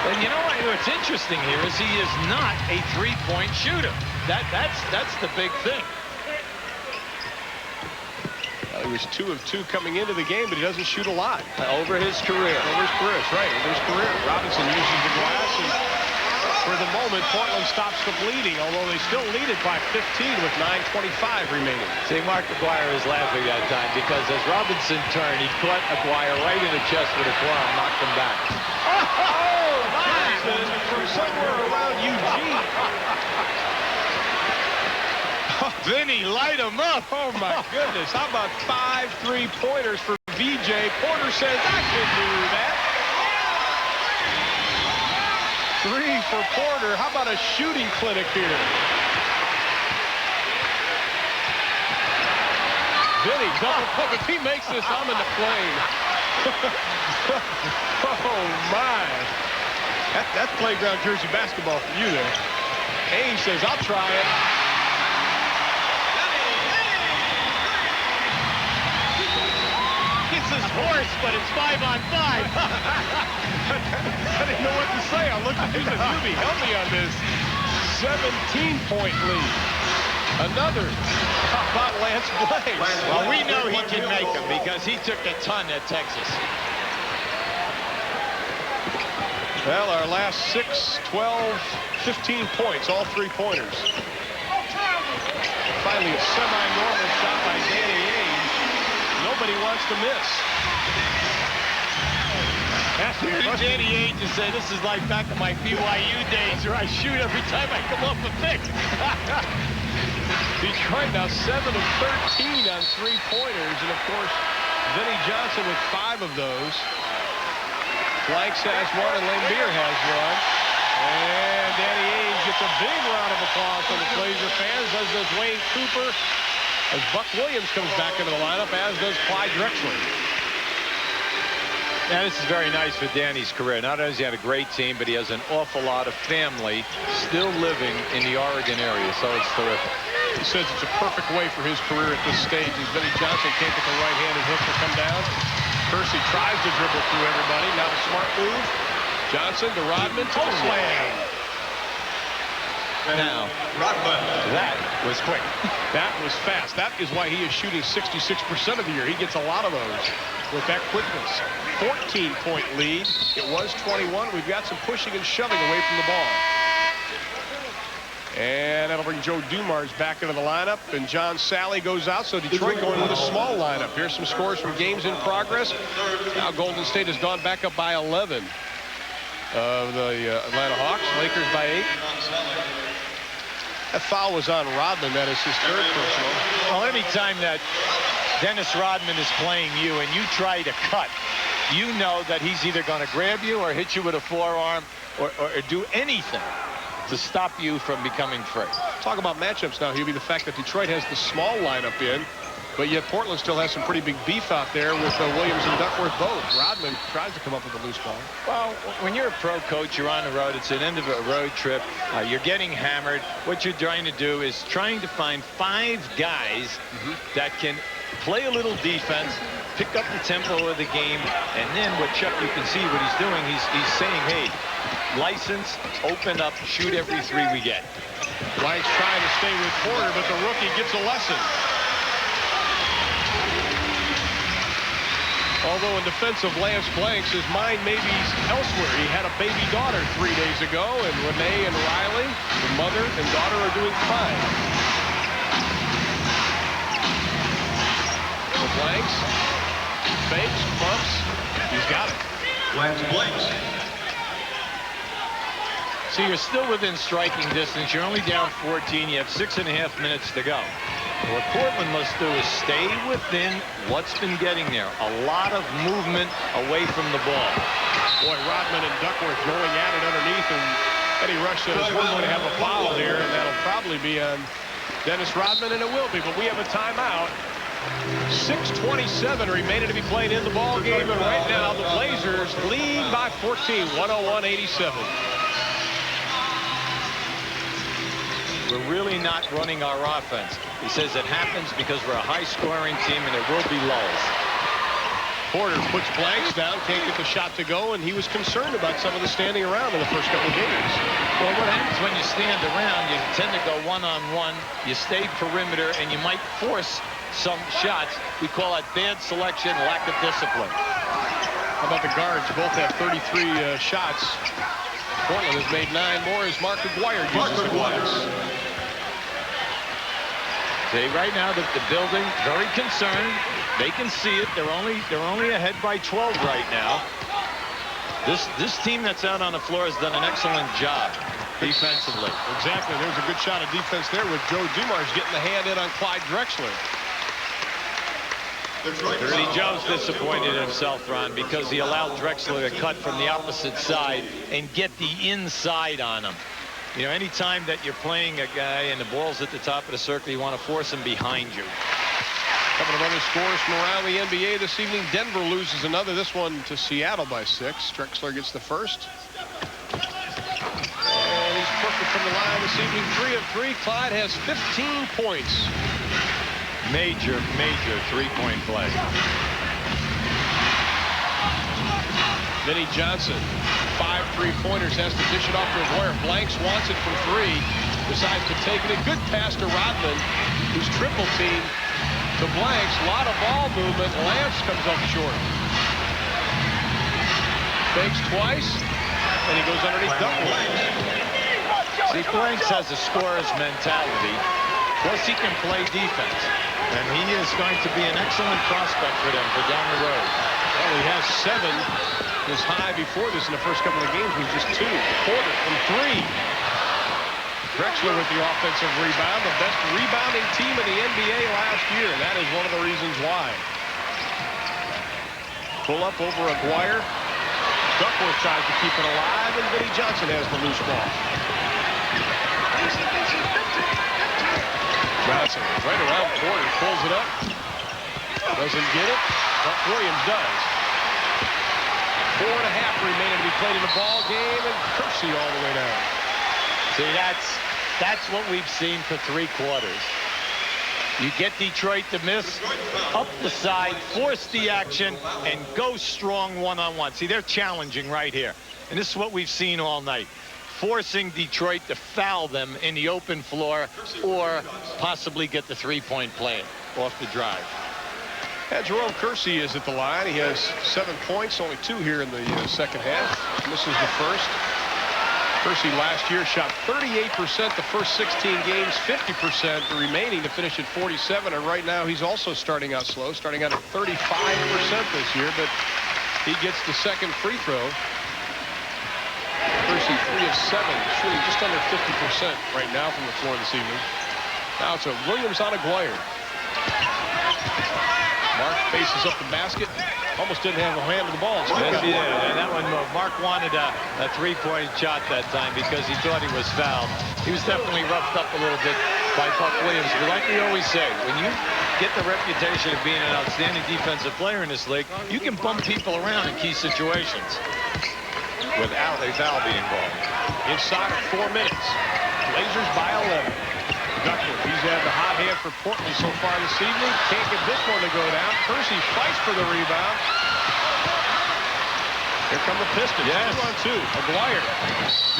And you know what? What's interesting here is he is not a three-point shooter. That's the big thing. Well, he was 2 of 2 coming into the game, but he doesn't shoot a lot. Over his career. Over his career, that's right. Over his career. Robinson uses the glass, and for the moment, Portland stops the bleeding, although they still lead it by 15 with 9:25 remaining. See, Mark Aguirre is laughing that time because as Robinson turned, he caught Aguirre right in the chest with a forearm, knocked him back. Oh, Johnson from somewhere around Eugene. Vinny, light him up. Oh, my goodness. How about 5 3-pointers for VJ? Porter says, I can do that. 3 for Porter. How about a shooting clinic here? Vinny, double pump. If he makes this, I'm in the plane. Oh, my. That's playground jersey basketball for you there. Ainge says, I'll try it. This is horse, but it's 5-on-5. I didn't know what to say. I looked at you and said, Ruby, help me on this. 17-point lead. Another. How about Lance Blanks? Well, we know he can make them because he took a ton at Texas. Well, our last 6, 12, 15 points, all 3-pointers. Finally, a semi-normal shot by Danny Ainge. Nobody wants to miss. Danny Ainge to say this is like back in my BYU days where I shoot every time I come off a pick. Detroit now 7 of 13 on 3-pointers, and of course, Vinnie Johnson with 5 of those. Blanks has 1 and Lambeer has 1. And Danny Ainge gets a big round of applause from the Blazer fans, as does Wayne Cooper, as Buck Williams comes back into the lineup, as does Clyde Drexler. Now, this is very nice for Danny's career. Not only has he had a great team, but he has an awful lot of family still living in the Oregon area, so it's terrific. He says it's a perfect way for his career at this stage. As Vinnie Johnson can't get the right-handed hook to come down. Kersey tries to dribble through everybody. Now a smart move. Johnson to Rodman to the slam. Now, that was quick. That was fast. That is why he is shooting 66% of the year. He gets a lot of those with that quickness. 14-point lead. It was 21. We've got some pushing and shoving away from the ball. And that'll bring Joe Dumars back into the lineup. And John Sally goes out, so Detroit going with a small lineup. Here's some scores from games in progress. Now Golden State has gone back up by 11 of the Atlanta Hawks. Lakers by 8. That foul was on Rodman. That is his 3rd personal. Well, any time that Dennis Rodman is playing you and you try to cut, you know that he's either going to grab you or hit you with a forearm or do anything to stop you from becoming free. Talk about matchups now, Hubie. The fact that Detroit has the small lineup in, but yet Portland still has some pretty big beef out there with Williams and Duckworth both. Rodman tries to come up with a loose ball. Well, when you're a pro coach, you're on the road. It's an end of a road trip. You're getting hammered. What you're trying to do is trying to find 5 guys that can play a little defense, pick up the tempo of the game, and then what Chuck, you can see what he's doing. He's saying, hey, license, open up, shoot every 3 we get. Blanks trying to stay with Porter, but the rookie gets a lesson. Although in defense of Lance Blanks, his mind may be elsewhere. He had a baby daughter 3 days ago, and Renee and Riley, the mother and daughter, are doing fine. So Blanks fakes, pumps. He's got it. Lance Blanks. See, you're still within striking distance. You're only down 14. You have 6.5 minutes to go. What Portland must do is stay within what's been getting there. A lot of movement away from the ball. Boy, Rodman and Duckworth going at it underneath, and Eddie Rush says we're going to have a foul here, and that'll probably be on Dennis Rodman, and it will be, but we have a timeout. 6:27 remaining to be played in the ball game, and right now the Blazers lead by 14, 101-87. We're really not running our offense. He says it happens because we're a high-scoring team and there will be lulls. Porter puts Blanks down, can't get the shot to go, and he was concerned about some of the standing around in the first couple of games. Well, what happens when you stand around, you tend to go one-on-one, you stay perimeter, and you might force some shots. We call it bad selection, lack of discipline. How about the guards? Both have 33 shots. Portland has made 9 more as Mark Aguirre uses the glass. See, right now the building very concerned. They can see it. They're only ahead by 12 right now. This team that's out on the floor has done an excellent job defensively. Exactly. There's a good shot of defense there with Joe Dumars getting the hand in on Clyde Drexler. See, Joe's disappointed in himself, Ron, because he allowed Drexler to cut from the opposite side and get the inside on him. You know, anytime that you're playing a guy and the ball's at the top of the circle, you want to force him behind you. A couple of other scores from around the NBA this evening. Denver loses another, this one to Seattle by 6. Drexler gets the first. And he's perfect from the line this evening, 3 of 3. Clyde has 15 points. Major three-point play. Vinnie Johnson, 5 3-pointers, has to dish it off to Aguirre. Blanks wants it from 3, decides to take it. A good pass to Rodman, who's triple teamed to Blanks. A lot of ball movement. Lance comes up short. Fakes twice, and he goes underneath Duckworth. See, Blanks has a scorer's mentality. Plus, he can play defense. And he is going to be an excellent prospect for them for down the road. Well, he has 7. His high before this in the first couple of games was just 2. Porter from 3. Drexler with the offensive rebound. The best rebounding team in the NBA last year. That is one of the reasons why. Pull up over Aguirre. Duckworth tries to keep it alive, and Vinnie Johnson has the loose ball. Johnson right around Porter, pulls it up. Doesn't get it, but Williams does. 4.5 remaining to be played in the ball game, and Kersey all the way down. See, that's what we've seen for 3 quarters. You get Detroit to miss, up the side, force the action, and go strong one-on-one. See, they're challenging right here. And this is what we've seen all night. Forcing Detroit to foul them in the open floor or possibly get the 3-point play off the drive. And Jerome Kersey is at the line. He has 7 points, only 2 here in the second half. Misses the first. Kersey last year shot 38% the first 16 games, 50% the remaining to finish at 47. And right now he's also starting out slow, starting out at 35% this year, but he gets the second free throw. Kersey 3 of 7, shooting just under 50% right now from the floor this evening. Now it's a Williams on Aguirre. Mark faces up the basket. Almost didn't have a hand to the ball. Yes, he did. And that one, Mark wanted a 3-point shot that time because he thought he was fouled. He was definitely roughed up a little bit by Buck Williams. But like we always say, when you get the reputation of being an outstanding defensive player in this league, you can bump people around in key situations without a foul being called. Inside of 4 minutes. Blazers by 11. Duckworth, he's had the hot hand for Portland so far this evening. Can't get this one to go down. Kersey fights for the rebound. Here come the Pistons. Yes. 2 on 2. Aguirre.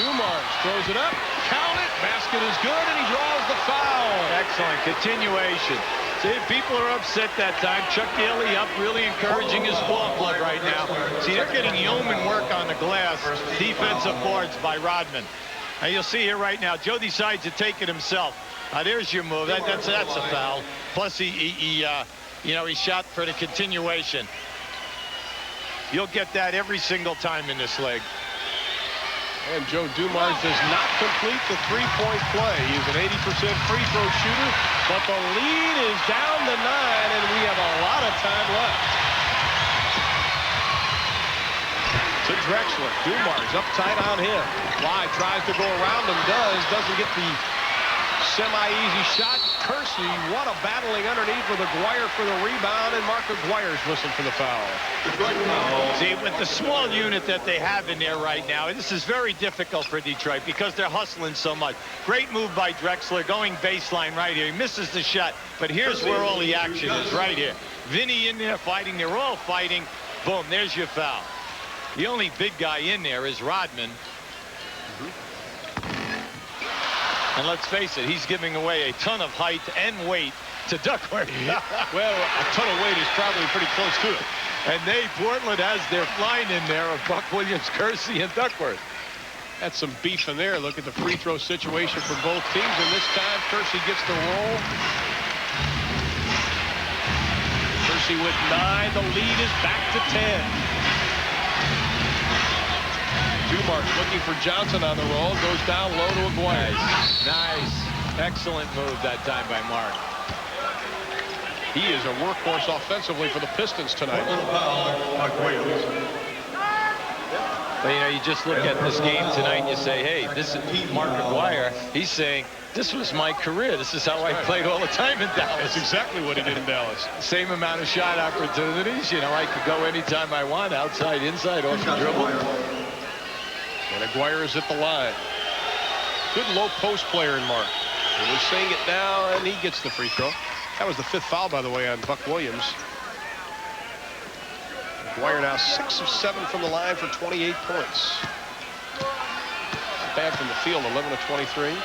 Dumars throws it up. Count it. Basket is good, and he draws the foul. Excellent continuation. See, people are upset that time. Chuck Daly up, really encouraging his ball club right now. See, they're getting yeoman work on the glass. Defensive boards by Rodman. Now you'll see here right now, Joe decides to take it himself. There's your move. That's a foul. Plus he shot for the continuation. You'll get that every single time in this league. And Joe Dumars does not complete the three-point play. He's an 80% free throw shooter, but the lead is down to 9, and we have a lot of time left. To Drexler. Dumars up tight on him. Fly tries to go around him, doesn't get the semi-easy shot. Kersey, what a battling underneath with Aguirre for the rebound, and Mark Aguirre's whistled for the foul. See, with the small unit that they have in there right now, this is very difficult for Detroit because they're hustling so much. Great move by Drexler, going baseline right here. He misses the shot, but here's where all the action is, right here. Vinny in there fighting. They're all fighting. Boom, there's your foul. The only big guy in there is Rodman. And let's face it, he's giving away a ton of height and weight to Duckworth. Well, a ton of weight is probably pretty close to it. And Portland has their line in there of Buck Williams, Kersey, and Duckworth. That's some beef in there. Look at the free throw situation for both teams. And this time, Kersey gets the roll. Kersey with 9. The lead is back to 10. Dumars looking for Johnson on the roll. Goes down low to Aguirre. Nice. Excellent move that time by Mark. He is a workhorse offensively for the Pistons tonight. But, you just look at this game tonight and you say, hey, this is Mark Aguirre. He's saying, this was my career. This is how I played all the time in Dallas. That's exactly what he did in Dallas. Same amount of shot opportunities. I could go anytime I want, outside, inside, off the dribble. And Aguirre is at the line. Good low post player in Mark. And we're seeing it now, and he gets the free throw. That was the 5th foul, by the way, on Buck Williams. Aguirre now 6 of 7 from the line for 28 points. Bad from the field, 11 of 23.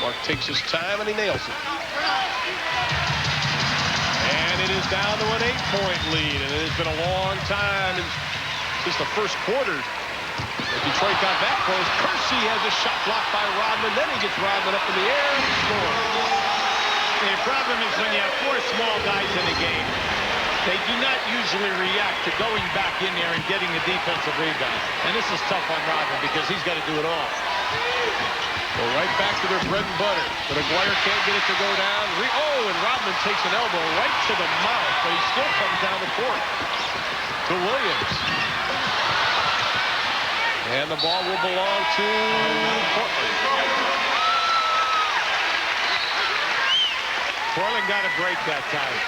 Mark takes his time, and he nails it. And it is down to an 8-point lead, and it has been a long time since the first quarter that Detroit got that close. Kersey has a shot blocked by Rodman. Then he gets Rodman up in the air and scores. The problem is when you have 4 small guys in the game, they do not usually react to going back in there and getting the defensive rebound. And this is tough on Rodman because he's got to do it all. Go right back to their bread and butter. But Aguirre can't get it to go down. And Rodman takes an elbow right to the mouth, but he still comes down the court to Williams. And the ball will belong to Portland. Portland got a break that time.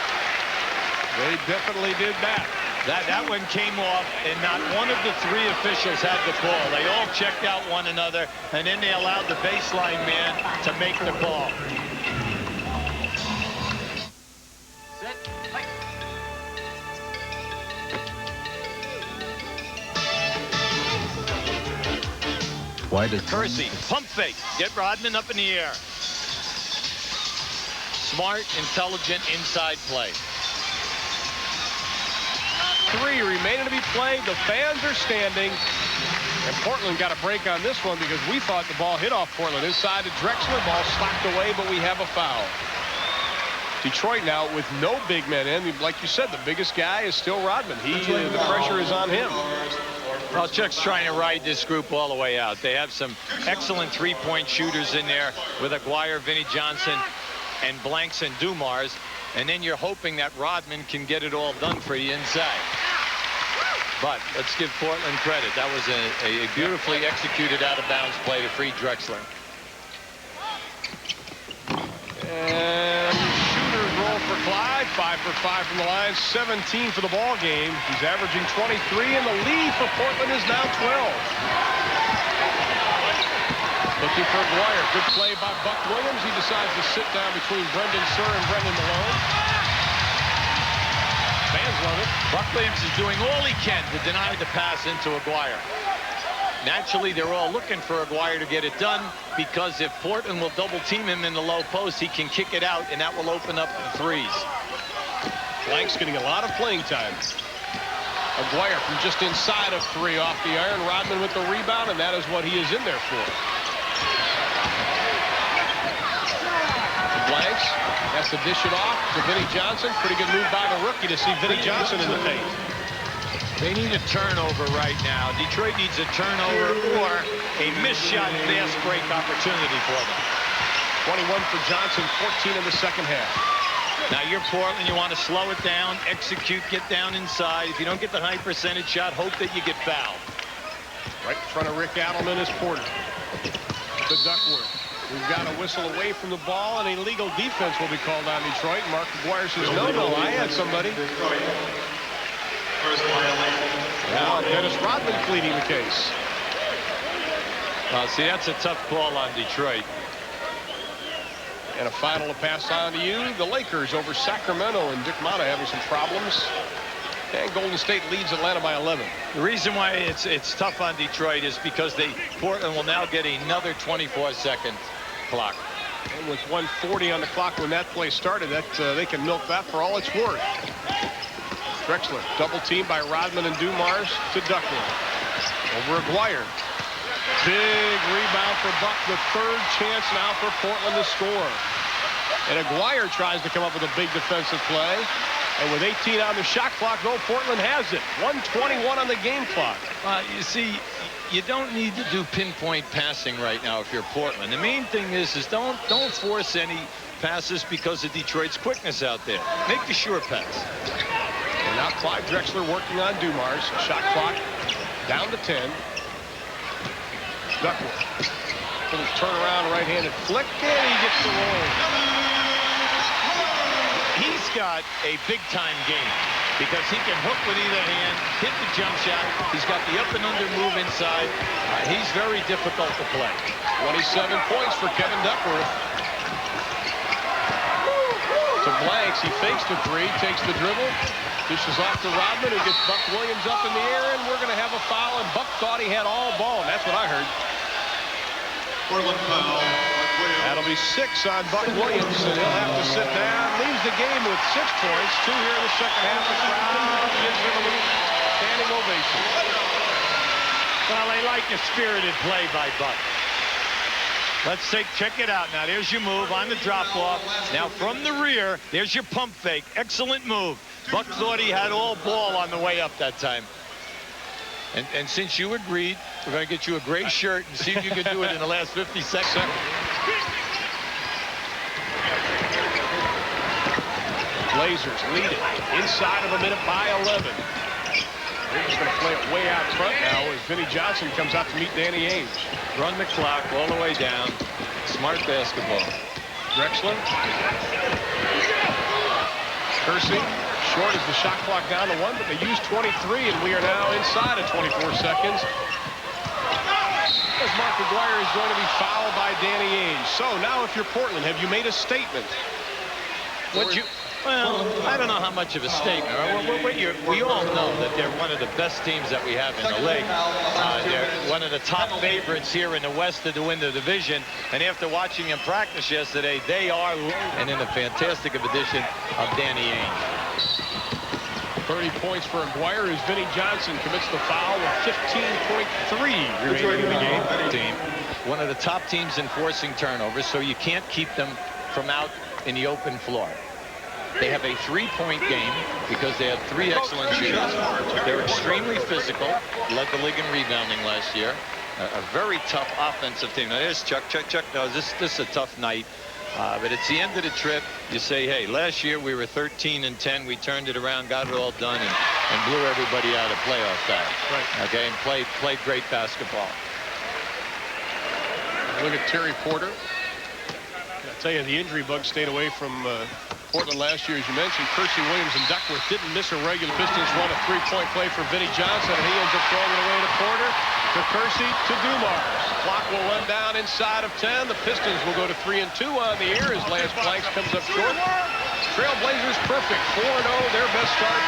They definitely did that. That one came off, and not one of the 3 officials had the call. They all checked out one another, and then they allowed the baseline man to make the call. Why did Kersey, pump fake, get Rodman up in the air. Smart, intelligent, inside play. 3 remaining to be played. The fans are standing. And Portland got a break on this one because we thought the ball hit off Portland. Inside to Drexler. Ball slapped away, but we have a foul. Detroit now with no big men in. Like you said, the biggest guy is still Rodman. The pressure is on him. Well, Chuck's trying to ride this group all the way out. They have some excellent 3-point shooters in there with Aguirre, Vinnie Johnson, and Blanks and Dumars. And then you're hoping that Rodman can get it all done for you inside. But let's give Portland credit. That was a beautifully executed out-of-bounds play to free Drexler. And shooters roll for Clyde. 5 for 5 from the line. 17 for the ball game. He's averaging 23, and the lead for Portland is now 12. Looking for Aguirre. Good play by Buck Williams. He decides to sit down between Brendan Surr and Brendan Malone. Fans love it. Buck Williams is doing all he can to deny the pass into Aguirre. naturally, they're all looking for Aguirre to get it done, because if Portland will double team him in the low post, he can kick it out, and that will open up the threes. Blank's getting a lot of playing time. Aguirre from just inside of 3 off the iron. Rodman with the rebound, and that is what he is in there for. Blanks has to dish it off to Vinnie Johnson. Pretty good move by the rookie to see Vinnie Johnson in the paint. They need a turnover right now. Detroit needs a turnover or a missed shot fast break opportunity for them. 21 for Johnson, 14 in the second half. Now you're Portland, you want to slow it down, execute, get down inside. If you don't get the high percentage shot, hope that you get fouled. Right in front of Rick Adelman is Porter. To Duckworth. We've got a whistle away from the ball, and illegal defense will be called on Detroit. Mark Aguirre says, no, I had somebody. First violation. Now Dennis Rodman pleading the case. Well, see, that's a tough call on Detroit. And a final to pass on to you. The Lakers over Sacramento, and Dick Motta having some problems. And Golden State leads Atlanta by 11. The reason why it's tough on Detroit is because Portland will now get another 24-second clock. And with 1:40 on the clock when that play started, that they can milk that for all it's worth. Drexler double teamed by Rodman and Dumars to Duckworth. Over Aguirre. Big rebound for Buck. The third chance now for Portland to score. And Aguirre tries to come up with a big defensive play. And with 18 on the shot clock, though, Portland has it. 1:21 on the game clock. You see, you don't need to do pinpoint passing right now if you're Portland. The main thing is don't force any passes because of Detroit's quickness out there. Make the sure pass. And now Clyde Drexler working on Dumars. Shot clock down to 10. Duckworth. Little turnaround right-handed flick, and he gets the roll. He's got a big-time game because he can hook with either hand, hit the jump shot. He's got the up and under move inside. He's very difficult to play. 27 points for Kevin Duckworth. To Blanks, he fakes the 3, takes the dribble, dishes off to Rodman, who gets Buck Williams up in the air, and we're going to have a foul, and Buck thought he had all ball, and that's what I heard. Portland foul. That'll be 6 on Buck Williams, and he'll have to sit down. Leaves the game with 6 points, 2 here in the second half. The crowd gives him a little standing ovation. Well, they like a spirited play by Buck. Let's check it out now. There's your move on the drop-off. Now from the rear, there's your pump fake. Excellent move. Buck thought he had all ball on the way up that time. And since you agreed, we're going to get you a gray shirt and see if you can do it in the last 50 seconds. Blazers lead it inside of a minute by 11. They're just going to play it way out front now as Vinnie Johnson comes out to meet Danny Ainge. Run the clock all the way down. Smart basketball. Drexler. Kersey. Short as the shot clock down to 1, but they used 23, and we are now inside of 24 seconds. As Mark Aguirre is going to be fouled by Danny Ainge. So now if you're Portland, have you made a statement? Well, I don't know how much of a statement. We all know that they're one of the best teams that we have in the league. They're one of the top favorites here in the West to win the division. And after watching them practice yesterday, they are, and in a fantastic addition of Danny Ainge. 30 points for Aguirre as Vinnie Johnson commits the foul with 15.3 remaining in the game. One of the top teams in forcing turnovers, so you can't keep them from out in the open floor. They have a 3-point game because they have 3 excellent shooters. They're extremely physical, led the league in rebounding last year. A very tough offensive team. Now there's Chuck. No, this is a tough night. But it's the end of the trip. You say, hey, last year we were 13-10. We turned it around, got it all done, and blew everybody out of playoff time. Right. Okay, and played great basketball. Look at Terry Porter. I tell you, the injury bug stayed away from Portland last year, as you mentioned. Kersey, Williams, and Duckworth didn't miss a regular. Pistons run a 3-point play for Vinnie Johnson, and he ends up throwing it away to Porter, to Kersey, to Dumars. Clock will run down inside of 10. The Pistons will go to 3-2 on the year as Lance Blanks comes up short. Trailblazers perfect, 4-0, their best start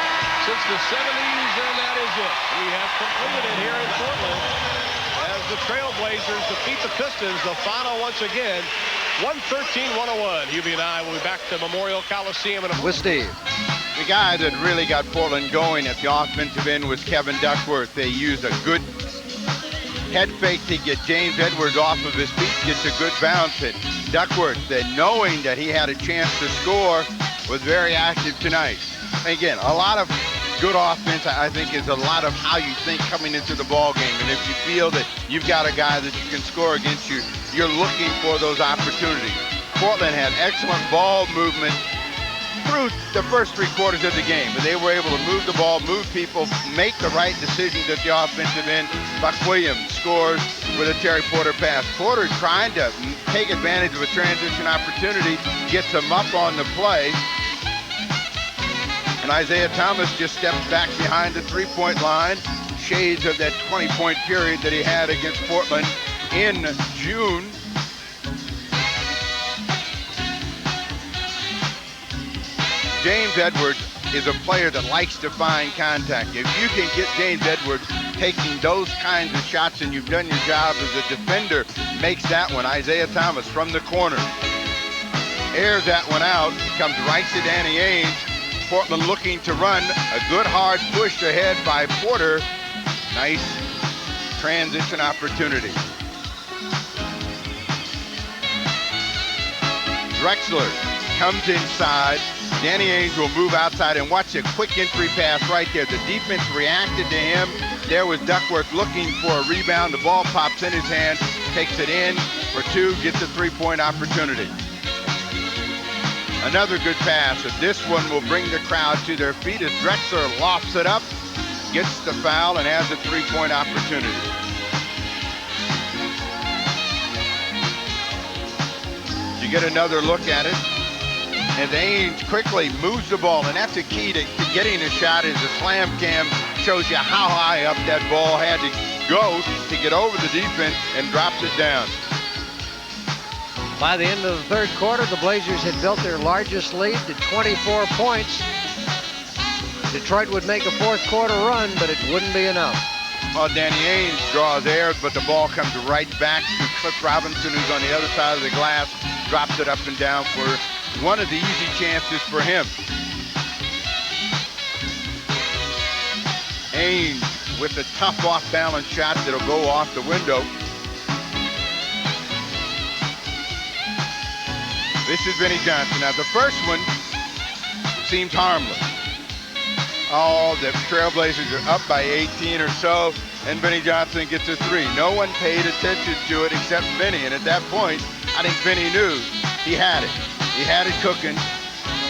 since the 70s, and that is it. We have completed it here in Portland. the Trailblazers defeat the Pistons. The final once again, 113-101. Hubie and I will be back to Memorial Coliseum in a With Steve. The guy that really got Portland going at the offensive end was Kevin Duckworth. They used a good head fake to get James Edwards off of his feet, gets a good bounce hit. Duckworth, then knowing that he had a chance to score, was very active tonight. Again, a lot of good offense, I think, is a lot of how you think coming into the ball game. And if you feel that you've got a guy that you can score against you, you're looking for those opportunities. Portland had excellent ball movement through the first 3 quarters of the game, but they were able to move the ball, move people, make the right decisions at the offensive end. Buck Williams scores with a Terry Porter pass. Porter trying to take advantage of a transition opportunity, gets him up on the play, and Isaiah Thomas just steps back behind the 3-point line, shades of that 20-point period that he had against Portland in June. James Edwards is a player that likes to find contact. If you can get James Edwards taking those kinds of shots and you've done your job as a defender, makes that one. Isaiah Thomas from the corner airs that one out, comes right to Danny Ainge. Portland looking to run. A good hard push ahead by Porter. Nice transition opportunity. Drexler comes inside. Danny Ainge will move outside, and watch a quick entry pass right there. The defense reacted to him. There was Duckworth looking for a rebound. The ball pops in his hand, takes it in for 2, gets a 3-point opportunity. Another good pass, and this one will bring the crowd to their feet as Drexler lofts it up, gets the foul, and has a 3-point opportunity. You get another look at it, and Ainge quickly moves the ball, and that's the key to getting a shot. Is the slam cam shows you how high up that ball had to go to get over the defense, and drops it down. By the end of the 3rd quarter, the Blazers had built their largest lead to 24 points. Detroit would make a 4th quarter run, but it wouldn't be enough. Well, Danny Ainge draws air, but the ball comes right back to Cliff Robinson, who's on the other side of the glass, drops it up and down for one of the easy chances for him. Ainge with a tough off-balance shot that'll go off the window. This is Vinnie Johnson. Now, the first one seems harmless. Oh, the Trailblazers are up by 18 or so, and Vinnie Johnson gets a 3. No one paid attention to it except Vinnie, and at that point, I think Vinnie knew he had it. He had it cooking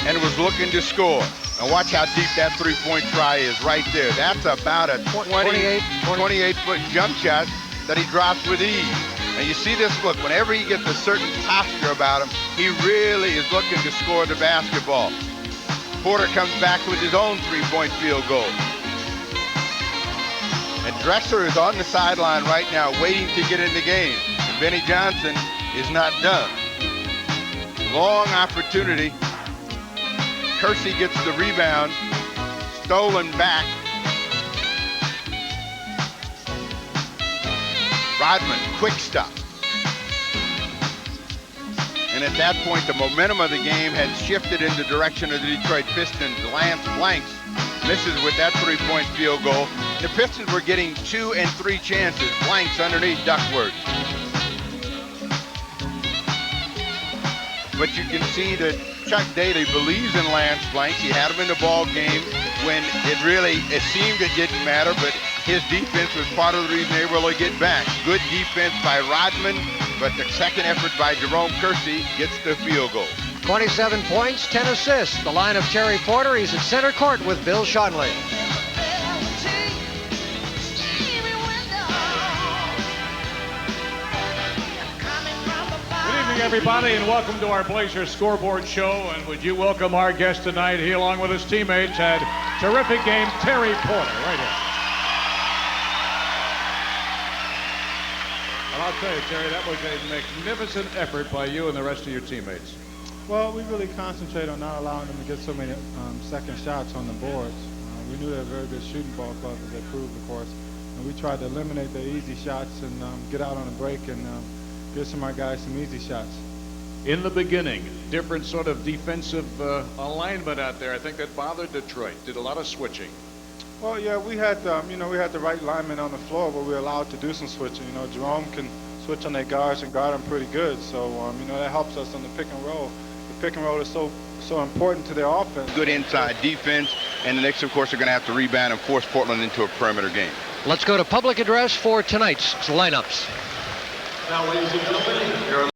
and was looking to score. And watch how deep that 3-point try is right there. That's about a 28-foot jump shot that he drops with ease. And you see this look, whenever he gets a certain posture about him, he really is looking to score the basketball. Porter comes back with his own 3-point field goal. And Drexler is on the sideline right now waiting to get in the game. And Vinnie Johnson is not done. Long opportunity. Kersey gets the rebound, stolen back. Rodman, quick stop. And at that point, the momentum of the game had shifted in the direction of the Detroit Pistons. Lance Blanks misses with that 3-point field goal. The Pistons were getting 2 and 3 chances. Blanks underneath Duckworth. But you can see that Chuck Daly believes in Lance Blanks. He had him in the ball game when it seemed it didn't matter, but his defense was part of the reason they were able to get back. Good defense by Rodman, but the second effort by Jerome Kersey gets the field goal. 27 points, 10 assists. The line of Terry Porter. He's at center court with Bill Schonley. Everybody, and welcome to our Blazers scoreboard show. And would you welcome our guest tonight? He, along with his teammates, had terrific games. Terry Porter, right here. And I'll tell you, Terry, that was a magnificent effort by you and the rest of your teammates. Well, we really concentrate on not allowing them to get so many second shots on the boards. We knew they were a very good shooting ball club, as they proved, of course. And we tried to eliminate the easy shots and get out on a break and give some of our guys some easy shots. In the beginning, different sort of defensive alignment out there. I think that bothered Detroit. Did a lot of switching. Well, yeah, we had we had the right linemen on the floor, but we were allowed to do some switching. Jerome can switch on their guards and guard them pretty good. So that helps us on the pick and roll. The pick and roll is so important to their offense. Good inside defense, and the Knicks, of course, are going to have to rebound and force Portland into a perimeter game. Let's go to public address for tonight's lineups. Now, ladies and gentlemen,